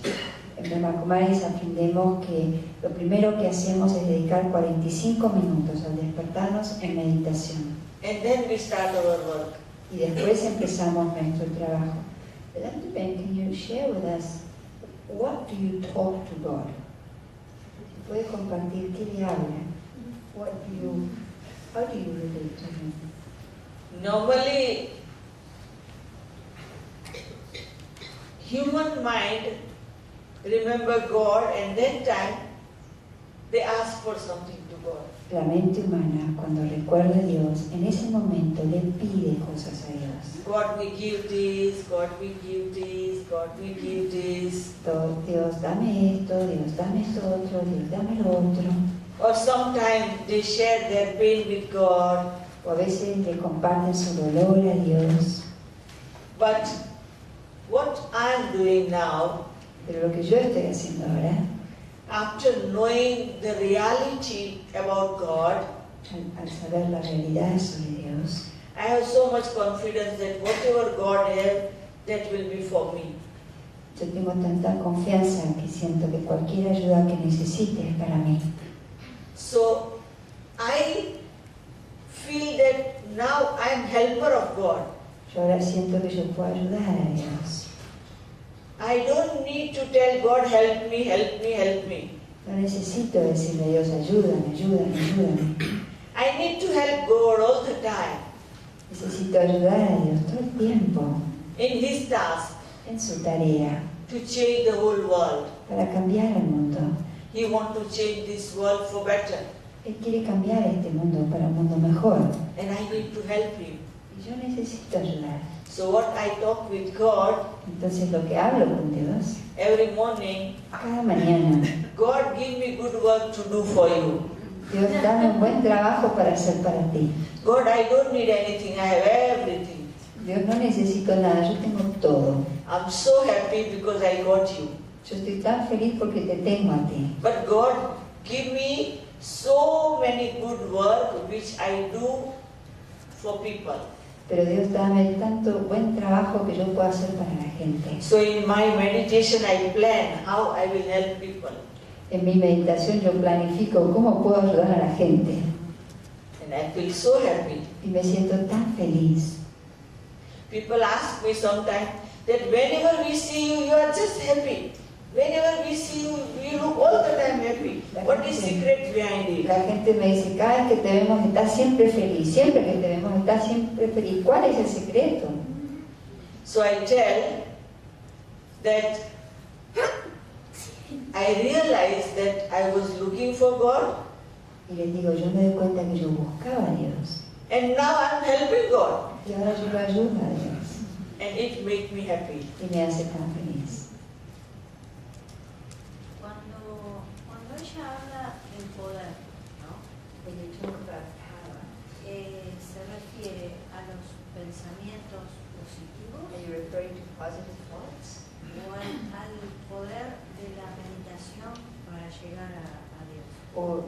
En Brahma Kumaris aprendemos que lo primero que hacemos es dedicar 45 minutos al despertarnos en meditación. And then we start our work. Y después empezamos nuestro trabajo. Vedanti, can you share with us, what do you talk to God? ¿Puede compartir qué le habla? How do you relate to Him? Normally, human mind remember God and that time they ask for something to God. La mente humana, cuando recuerda a Dios, en ese momento le pide cosas a Dios. God, we give this, God, we give this, God, we give this. Dios, dame esto otro, Dios, dame lo otro. Or sometimes they share their pain with God. O a veces le comparten su dolor a Dios. But what I'm doing now, Pero lo que yo estoy haciendo ahora, after knowing the reality about God, al saber la realidad sobre Dios, I have so much confidence that whatever God has, that will be for me. yo tengo tanta confianza que siento que cualquier ayuda que necesite es para mí. So I feel that now I am helper of God. Yo ahora siento que yo puedo ayudar a Dios. I don't need to tell God, help me, help me, help me. No necesito decirle a Dios, ayúdame, ayúdame, ayúdame. I need to help God all the time Necesito ayudar a Dios todo el tiempo in His task en su tarea to change the whole world. para cambiar el mundo. He wants to change this world for better, Él quiere cambiar este mundo para un mundo mejor and I need to help Him. y yo necesito ayudar. So what I talk with God Entonces lo que hablo con Dios every morning, cada mañana, God, give me good work to do for you. Dios, dame un buen trabajo para hacer para ti. God, I don't need anything, I have everything. Dios, no necesito nada, yo tengo todo. I'm so happy because I got you. Yo estoy tan feliz porque te tengo a ti. But God, give me so many good work which I do for people. Pero Dios, dame tanto buen trabajo que yo puedo hacer para la gente. So in my meditation I plan how I will help people. En mi meditación yo planifico cómo puedo ayudar a la gente. And I feel so happy. Y me siento tan feliz. People ask me sometimes that whenever we see you, you are just happy. Whenever we see you, you look all the time happy. What is secret behind it? La gente me dice, cada vez que te vemos estás siempre feliz. Siempre que te vemos estás siempre feliz. ¿Cuál es el secreto? So I tell that I realized that I was looking for God, Y les digo, yo me doy cuenta que yo buscaba a Dios. and now I'm helping God, Y ahora yo lo ayudo a Dios. and it makes me happy. Y me hace tan feliz. Cuando ella habla del poder, ¿no? Se refiere a los pensamientos positivos o al poder de la meditación para llegar a Dios. Or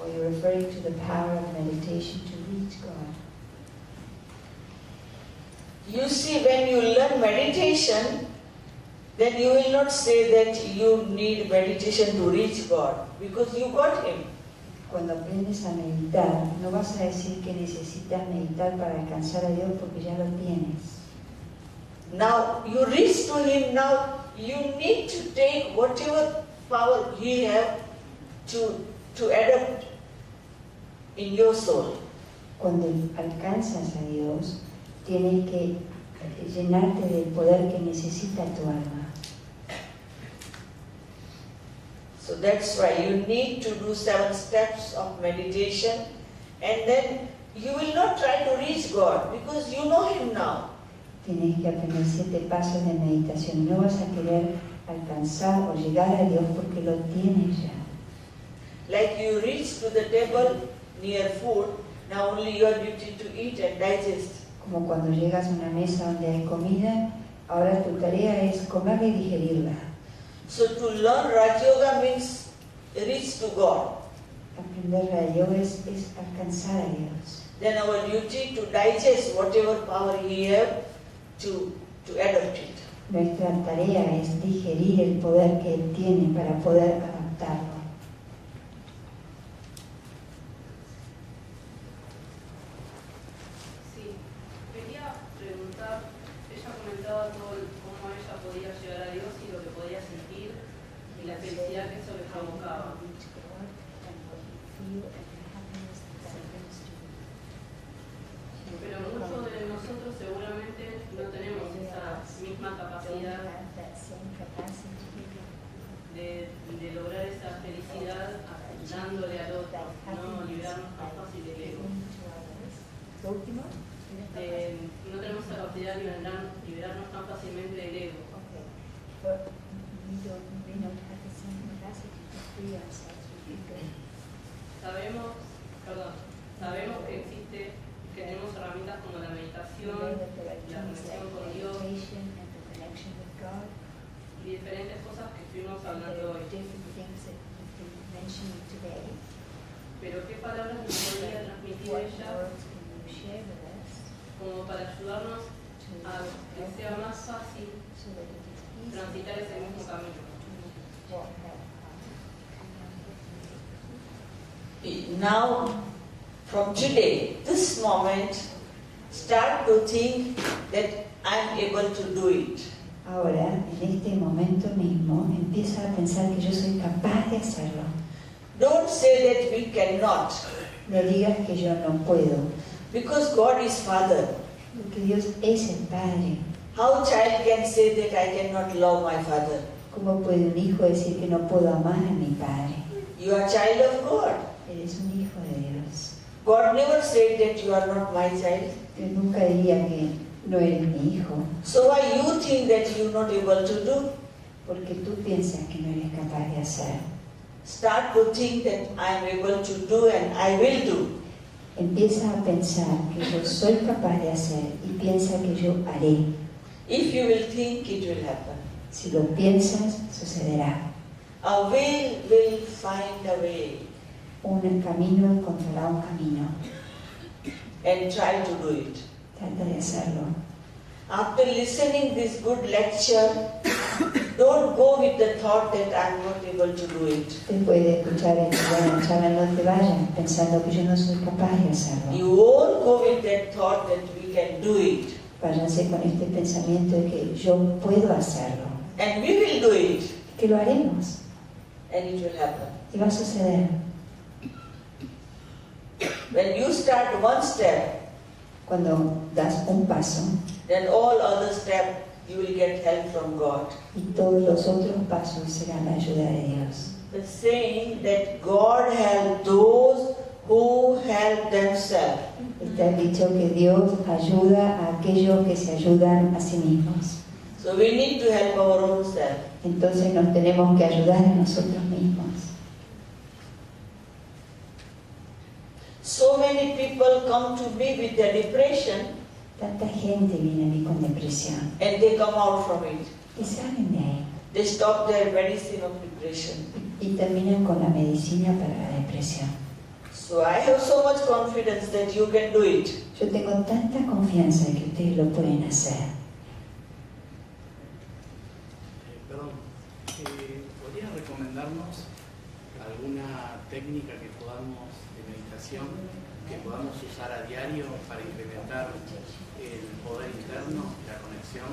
you're referring to the power of meditation to reach God. You see, when you learn meditation, then you will not say that you need meditation to reach God, because you got Him. Cuando aprendes a meditar, no vas a decir que necesitas meditar para alcanzar a Dios porque ya lo tienes. Now you reach to Him, now you need to take whatever power He has to adopt in your soul. Cuando alcanzas a Dios, tienes que llenarte del poder que necesita tu alma. So that's why you need to do 7 steps of meditation, and then you will not try to reach God because you know Him now. Tienes que aprender 7 pasos de meditación. No vas a querer alcanzar o llegar a Dios porque lo tienes ya. Like you reach to the table near food, now only your duty to eat and digest. Como cuando llegas a una mesa donde hay comida, ahora tu tarea es comerla y digerirla. So to learn Raj Yoga means reach to God. Aprender Raj Yoga es alcanzar a Dios. Then our duty to digest whatever power He has to adopt it. Nuestra tarea es digerir el poder que Él tiene para poder adaptarlo. Sí, quería preguntar, ella comentaba todo cómo ella podía llegar a Dios y lo que podía sentir y la felicidad que eso le provocaba. Pero muchos de nosotros seguramente no tenemos esa misma capacidad de lograr esa felicidad Lo último. No tenemos la capacidad de liberarnos tan fácilmente del ego. Okay. But we don't have the same capacity to free ourselves with ego. Sabemos que existe, que tenemos herramientas como la meditación, la conexión con Dios Meditation and the connection with God. y diferentes cosas que estuvimos There hablando are hoy. different things that we've been mentioning today. Pero ¿qué palabras nos podría transmitir What ella words can you share with us como para ayudarnos to a que help sea más us fácil so that it is easy transitar ese mismo camino? to walk that path? Now, from today, this moment, start to think that I'm able to do it. Ahora, en este momento mismo, empieza a pensar que yo soy capaz de hacerlo. Don't say that we cannot, No digas que yo no puedo, because God is Father. porque Dios es el Padre. How a child can say that I cannot love my Father? ¿Cómo puede un hijo decir que no puedo amar a mi Padre? You are a child of God. Eres un hijo de Dios. God never said that you are not my child. Dios nunca diría que no eres mi hijo, So why you think that you are not able to do? porque tú piensas que no eres capaz de hacer. Start to think that I am able to do and I will do. Empieza a pensar que yo soy capaz de hacer y piensa que yo haré. If you will think, it will happen. Si lo piensas, sucederá. A way will find a way Un camino encontrará un camino. and try to do it. Trata de hacerlo. After listening this good lecture, don't go with the thought that I'm not able to do it. Después de escuchar esta charla, no te vayas pensando que yo no soy capaz de hacerlo. You won't go with that thought that we can do it. Váyanse con este pensamiento de que yo puedo hacerlo. And we will do it. Que lo haremos And it will happen. y va a suceder. When you start one step, Cuando das un paso then all other steps you will get help from God. y todos los otros pasos serán la ayuda de Dios. The saying that God help those who help themselves. Está dicho que Dios ayuda a aquellos que se ayudan a sí mismos. So we need to help our own self. Entonces nos tenemos que ayudar a nosotros mismos. So many people come to me with their depression Tanta gente viene a mí con depresión and they come out from it. y salen de ahí They stop their medicine of depression. y terminan con la medicina para la depresión. So I have so much confidence that you can do it. Yo tengo tanta confianza de que ustedes lo pueden hacer. Perdón, ¿podrías recomendarnos alguna técnica que podamos de meditación que podamos usar a diario para incrementar el poder interno, la conexión?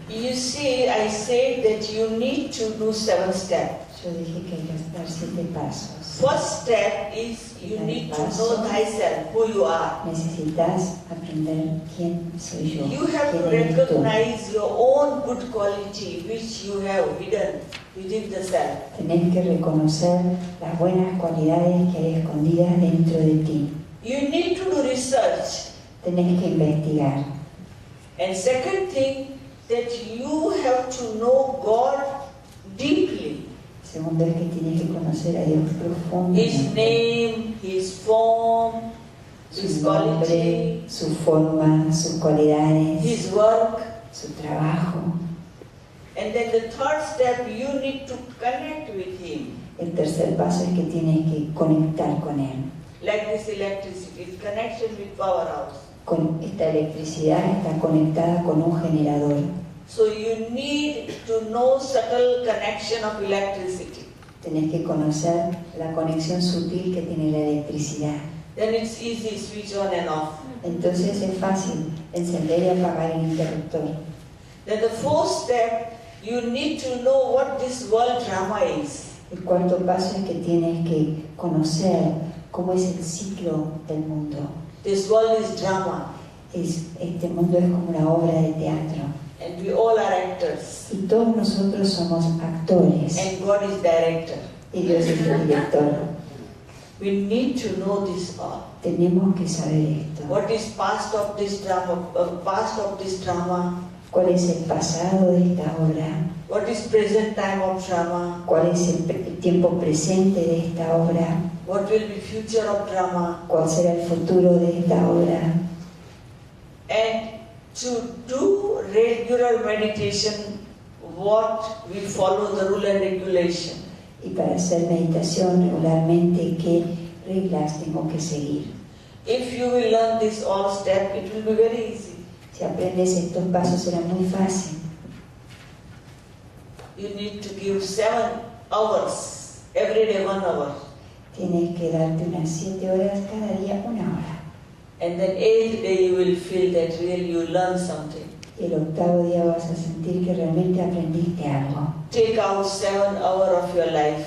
You see, I said that you need to do 7 steps. Yo dije que hay que dar 7 pasos. First step is you need to know thyself, who you are. Necesitas aprender quién soy yo, You have to quién eres tú. recognize your own good quality which you have hidden within the self. Tenés que reconocer las buenas cualidades que hay escondidas dentro de ti. You need to do research. Tenés que investigar. And second thing, that you have to know God deeply. Segundo es que tienes que conocer a Dios His profundamente. name, His form, His Su nombre, quality, su forma, sus cualidades, His work. su trabajo. And then the third step, you need to connect with Him. El tercer paso es que tienes que conectar con Él. Like this electricity, connection with powerhouse. Con esta electricidad está conectada con un generador. So you need to know subtle connection of electricity. Tenés que conocer la conexión sutil que tiene la electricidad. Then it's easy switch on and off. Entonces es fácil encender y apagar el interruptor. Then the fourth step, you need to know what this world drama is. El cuarto paso es que tienes que conocer cómo es el ciclo del mundo. This world is drama, Este mundo es como una obra de teatro. and we all are actors, Y todos nosotros somos actores. and God is director. y Dios es el director. We need to know this all. Tenemos que saber esto. What is past of this drama? ¿Cuál es el pasado de esta obra? What is present time of drama? ¿Cuál es el tiempo presente de esta obra? What will be future of drama? ¿Cuál será el futuro de esta obra? And to do regular meditation, what we follow the rule and regulation. Y para hacer meditación regularmente, ¿qué reglas tengo que seguir? If you will learn this all step, it will be very easy. Si aprendes estos pasos será muy fácil. You need to give 7 hours, every day 1 hour. Tienes que darte unas 7 horas cada día, 1 hora. And then 8th day you will feel that really you learned something. Y el 8º día vas a sentir que realmente aprendiste algo. Take out 7 hours of your life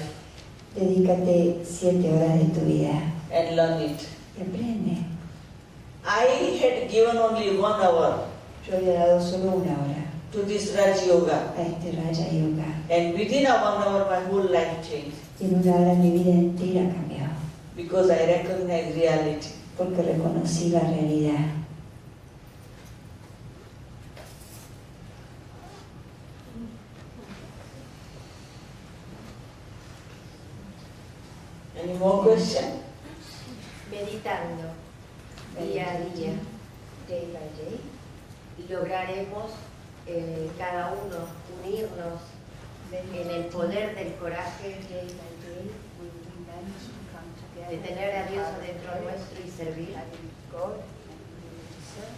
Dedícate 7 horas de tu vida and learn it. y aprende. I had given only 1 hour Yo había dado solo 1 hora to this Raj Yoga. a este Raja Yoga. And within a 1 hour my whole life changed. Y en 1 hora mi vida entera cambió. Because I recognize reality. Porque reconocí la realidad. Any more question? Meditando día a día, Day by day. lograremos cada uno unirnos en el poder del coraje Day by day, we will manage to come together. de tener a Dios adentro nuestro y servir. Having God and we will serve.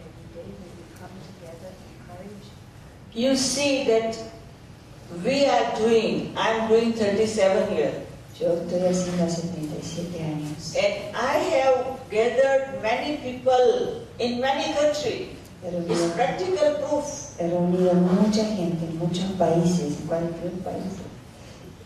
Every day we will come together in courage. You see that we are doing, I'm doing 37 years. Yo estoy haciendo hace 37 años. And I have gathered many people in many countries. It's practical proof. He reunido mucha gente en muchos países, en cualquier país,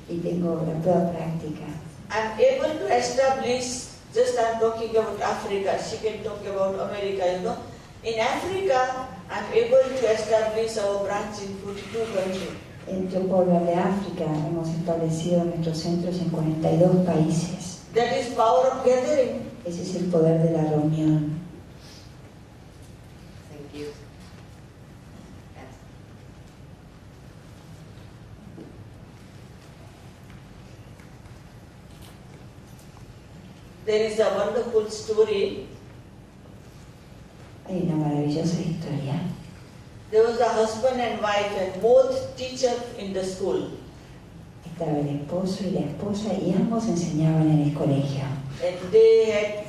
y tengo la prueba práctica. I'm able to establish, just I'm talking about Africa, she can talk about America, you know. In Africa, I'm able to establish our branch in 42 countries. Yo puedo hablar de África, hemos establecido nuestros centros en 42 países. That is power of gathering. Ese es el poder de la reunión. Thank you. There is a wonderful story. Hay una maravillosa historia. There was a husband and wife and both teachers in the school. Estaba el esposo y la esposa y ambos enseñaban en el colegio. And they had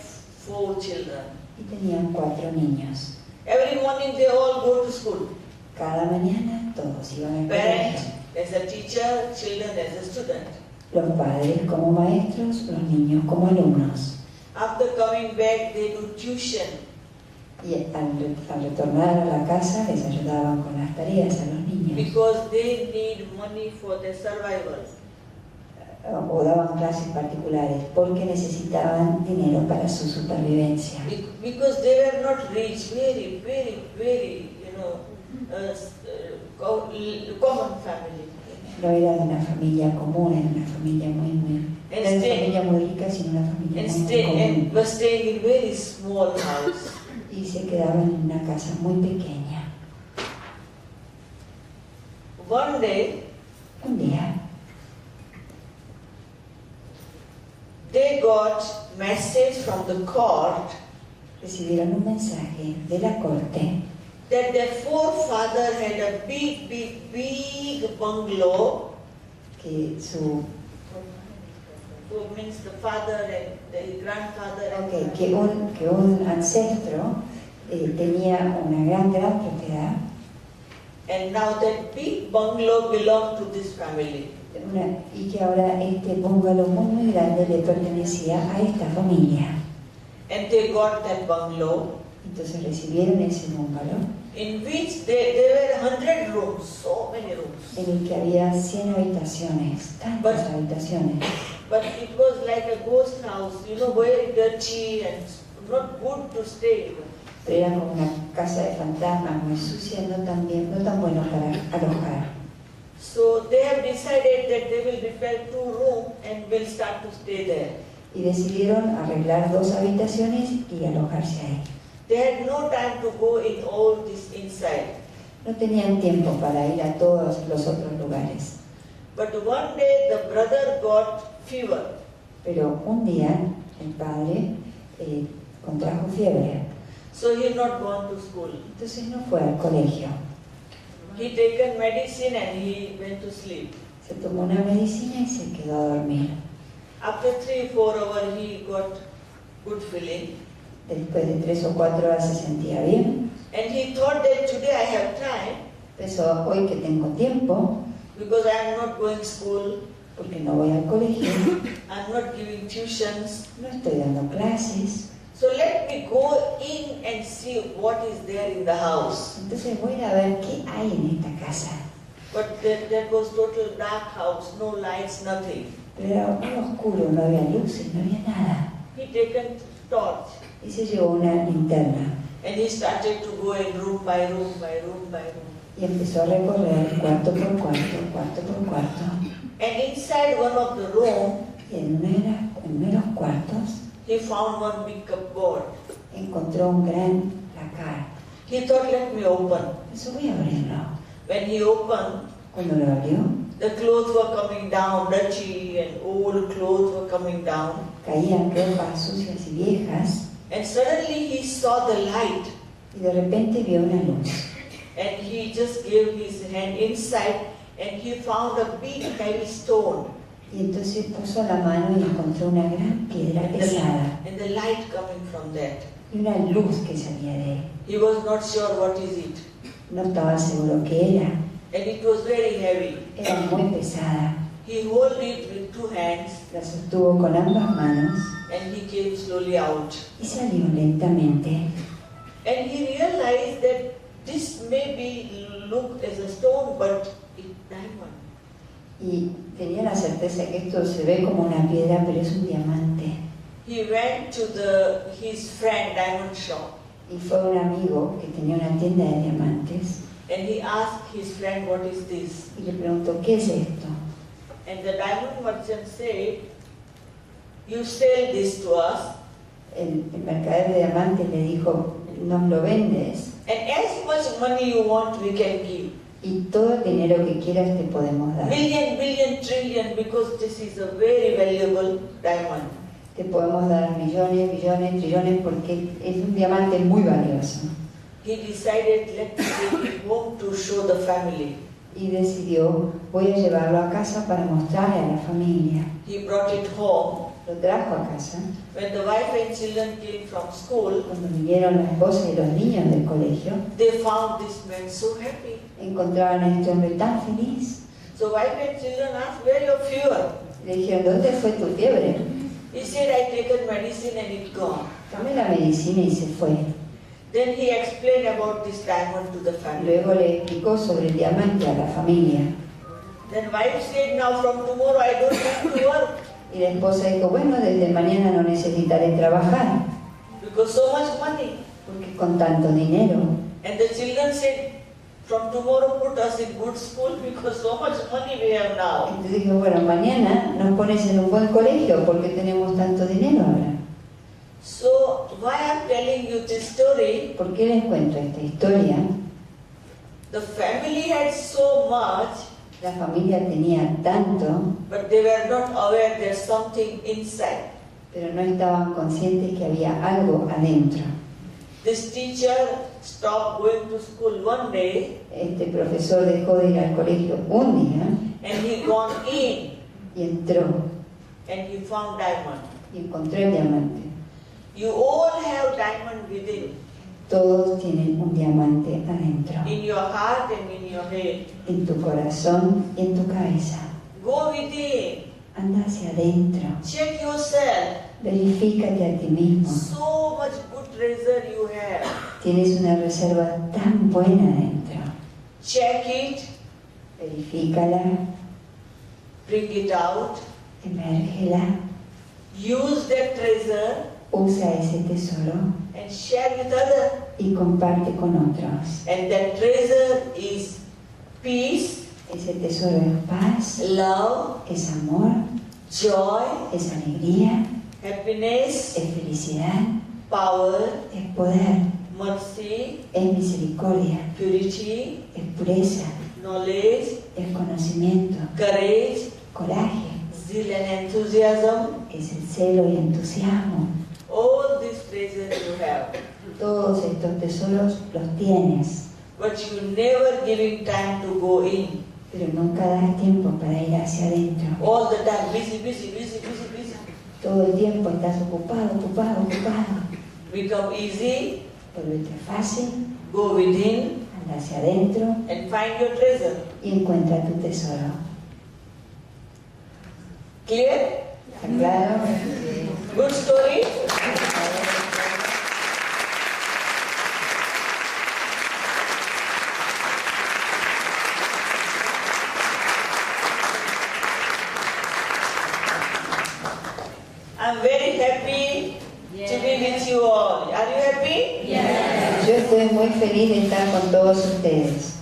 4 children. Y tenían 4 niños. Every morning they all go to school. Cada mañana todos iban al Parent colegio. as a teacher, children as a student. Los padres como maestros, los niños como alumnos. After coming back, they do tuition. Y al retornar a la casa les ayudaban con las tareas a los niños. Because they need money for their survival. O daban clases particulares porque necesitaban dinero para su supervivencia. Because they were not rich, very, common family. No era de una familia común, era una familia muy era de una familia muy rica, sino una familia muy común. Were staying in very small house. Y se quedaban en una casa muy pequeña. One day, Un día they got message from the court recibieron un mensaje de la corte that their forefather had a big bungalow. que su Who means the father and the grandfather. okay, que un ancestro tenía una gran propiedad And now that big bungalow belonged to this family. y que ahora este bungalow muy grande le pertenecía a esta familia. And they got that bungalow, Entonces recibieron ese bungalow in which there were 100 rooms, so many rooms. en el que había 100 habitaciones, tantas habitaciones. But it was like a ghost house, very dirty and not good to stay in. Pero era como una casa de fantasmas muy sucia, no tan bueno para alojar. So decided that they will repair 2 rooms and will start to stay there. Y decidieron arreglar 2 habitaciones y alojarse ahí. They had no time to go in all this inside. No tenían tiempo para ir a todos los otros lugares. But one day the brother got fever. Pero un día el padre contrajo fiebre, So he not gone to school. entonces no fue al colegio. He taken medicine and he went to sleep. Se tomó una medicina y se quedó a dormir. After 3-4 hours he got good feeling. Después de 3 o 4 horas se sentía bien. And he thought that today I have time Pensó, hoy que tengo tiempo, because I am not going to school, porque no voy al colegio, I am not giving tuitions. no estoy dando clases, So let me go in and see what is there in the house. entonces voy a ir a ver qué hay en esta casa. But that was total dark house, no lights, nothing. Pero era muy oscuro, no había luces, no había nada. He taken torch Y se llevó una linterna and he started to go in room by room by room by room. y empezó a recorrer cuarto por cuarto por cuarto. And inside one of the room, Y en uno de los cuartos he found one big cupboard. encontró un gran placar. He thought, let me open. Eso voy a abrirlo. When he opened, Cuando lo abrió, the clothes were coming down, dirty and old clothes were coming down. caían ropas sucias y viejas And suddenly he saw the light y de repente vio una luz. and he just gave his hand inside and he found a big heavy stone Y entonces puso la mano y encontró una gran piedra pesada and the light coming from that. y una luz que salía de él. He was not sure what is it. No estaba seguro qué era. And it was very heavy. Era muy pesada. He held it with 2 hands La sostuvo con ambas manos and he came slowly out. y salió lentamente. And he realized that this may be looked as a stone, but it's diamond. Y tenía la certeza que esto se ve como una piedra, pero es un diamante. He went to his friend diamond shop Y fue un amigo que tenía una tienda de diamantes and he asked his friend, what is this? y le preguntó, ¿qué es esto? And the diamond merchant said, you sell this to us El mercader de diamantes le dijo, nos lo vendes and as much money you want we can give. y todo el dinero que quieras te podemos dar. Billion, billion, trillion, because this is a very valuable diamond. Te podemos dar millones, billones, trillones porque es un diamante muy valioso. He decided, let me take it home to show the family. Y decidió, voy a llevarlo a casa para mostrarle a la familia. He brought it home. Lo trajo a casa. When the wife and children came from school, Cuando vinieron la esposa y los niños del colegio, they found this man so happy. encontraron a este hombre tan feliz. So wife and children asked, where your fever? Le dijeron, ¿dónde fue tu fiebre? He said, I taken medicine and it gone. Tomé la medicina y se fue. Then he explained about this diamond to the family. Luego le explicó sobre el diamante a la familia. Then wife said, now from tomorrow I don't need to work Y la esposa dijo, bueno, desde mañana no necesitaré trabajar, because so much money. porque con tanto dinero. And the children said, from tomorrow put us in good school because so much money we have now. Entonces dijo, bueno, mañana nos pones en un buen colegio porque tenemos tanto dinero ahora. So why I'm telling you this story, ¿Por qué les cuento esta historia? the family had so much, La familia tenía tanto, but they were not aware there's something inside. pero no estaban conscientes que había algo adentro. This teacher stopped going to school one day Este profesor dejó de ir al colegio un día and he gone in y entró and he found diamond. y encontró el diamante. You all have diamond within, Todos tienen un diamante adentro, in your heart and in your head. en tu corazón y en tu cabeza. Go within, Anda hacia adentro, check yourself. verifícate a ti mismo. So much good treasure you have. Tienes una reserva tan buena adentro. Check it, Verifícala, bring it out, emérgela, use that treasure usa ese tesoro and share with others. y comparte con otros. And that treasure is peace, Ese tesoro es paz, love, es amor, joy, es alegría, happiness, es felicidad, power, es poder, mercy, es misericordia, purity, es pureza, knowledge, es conocimiento, courage, coraje, zeal and enthusiasm. es el celo y entusiasmo. All these treasures you have, Todos estos tesoros los tienes, but you never giving time to go in. pero nunca das tiempo para ir hacia adentro. All the time, busy. Todo el tiempo estás ocupado. Become easy, Vuelvete fácil, go within anda hacia adentro and find your treasure. y encuentra tu tesoro. Clear? ¿Está claro? Good story? I'm very happy to be with you all. Are you happy? Yo estoy muy feliz de estar con todos ustedes.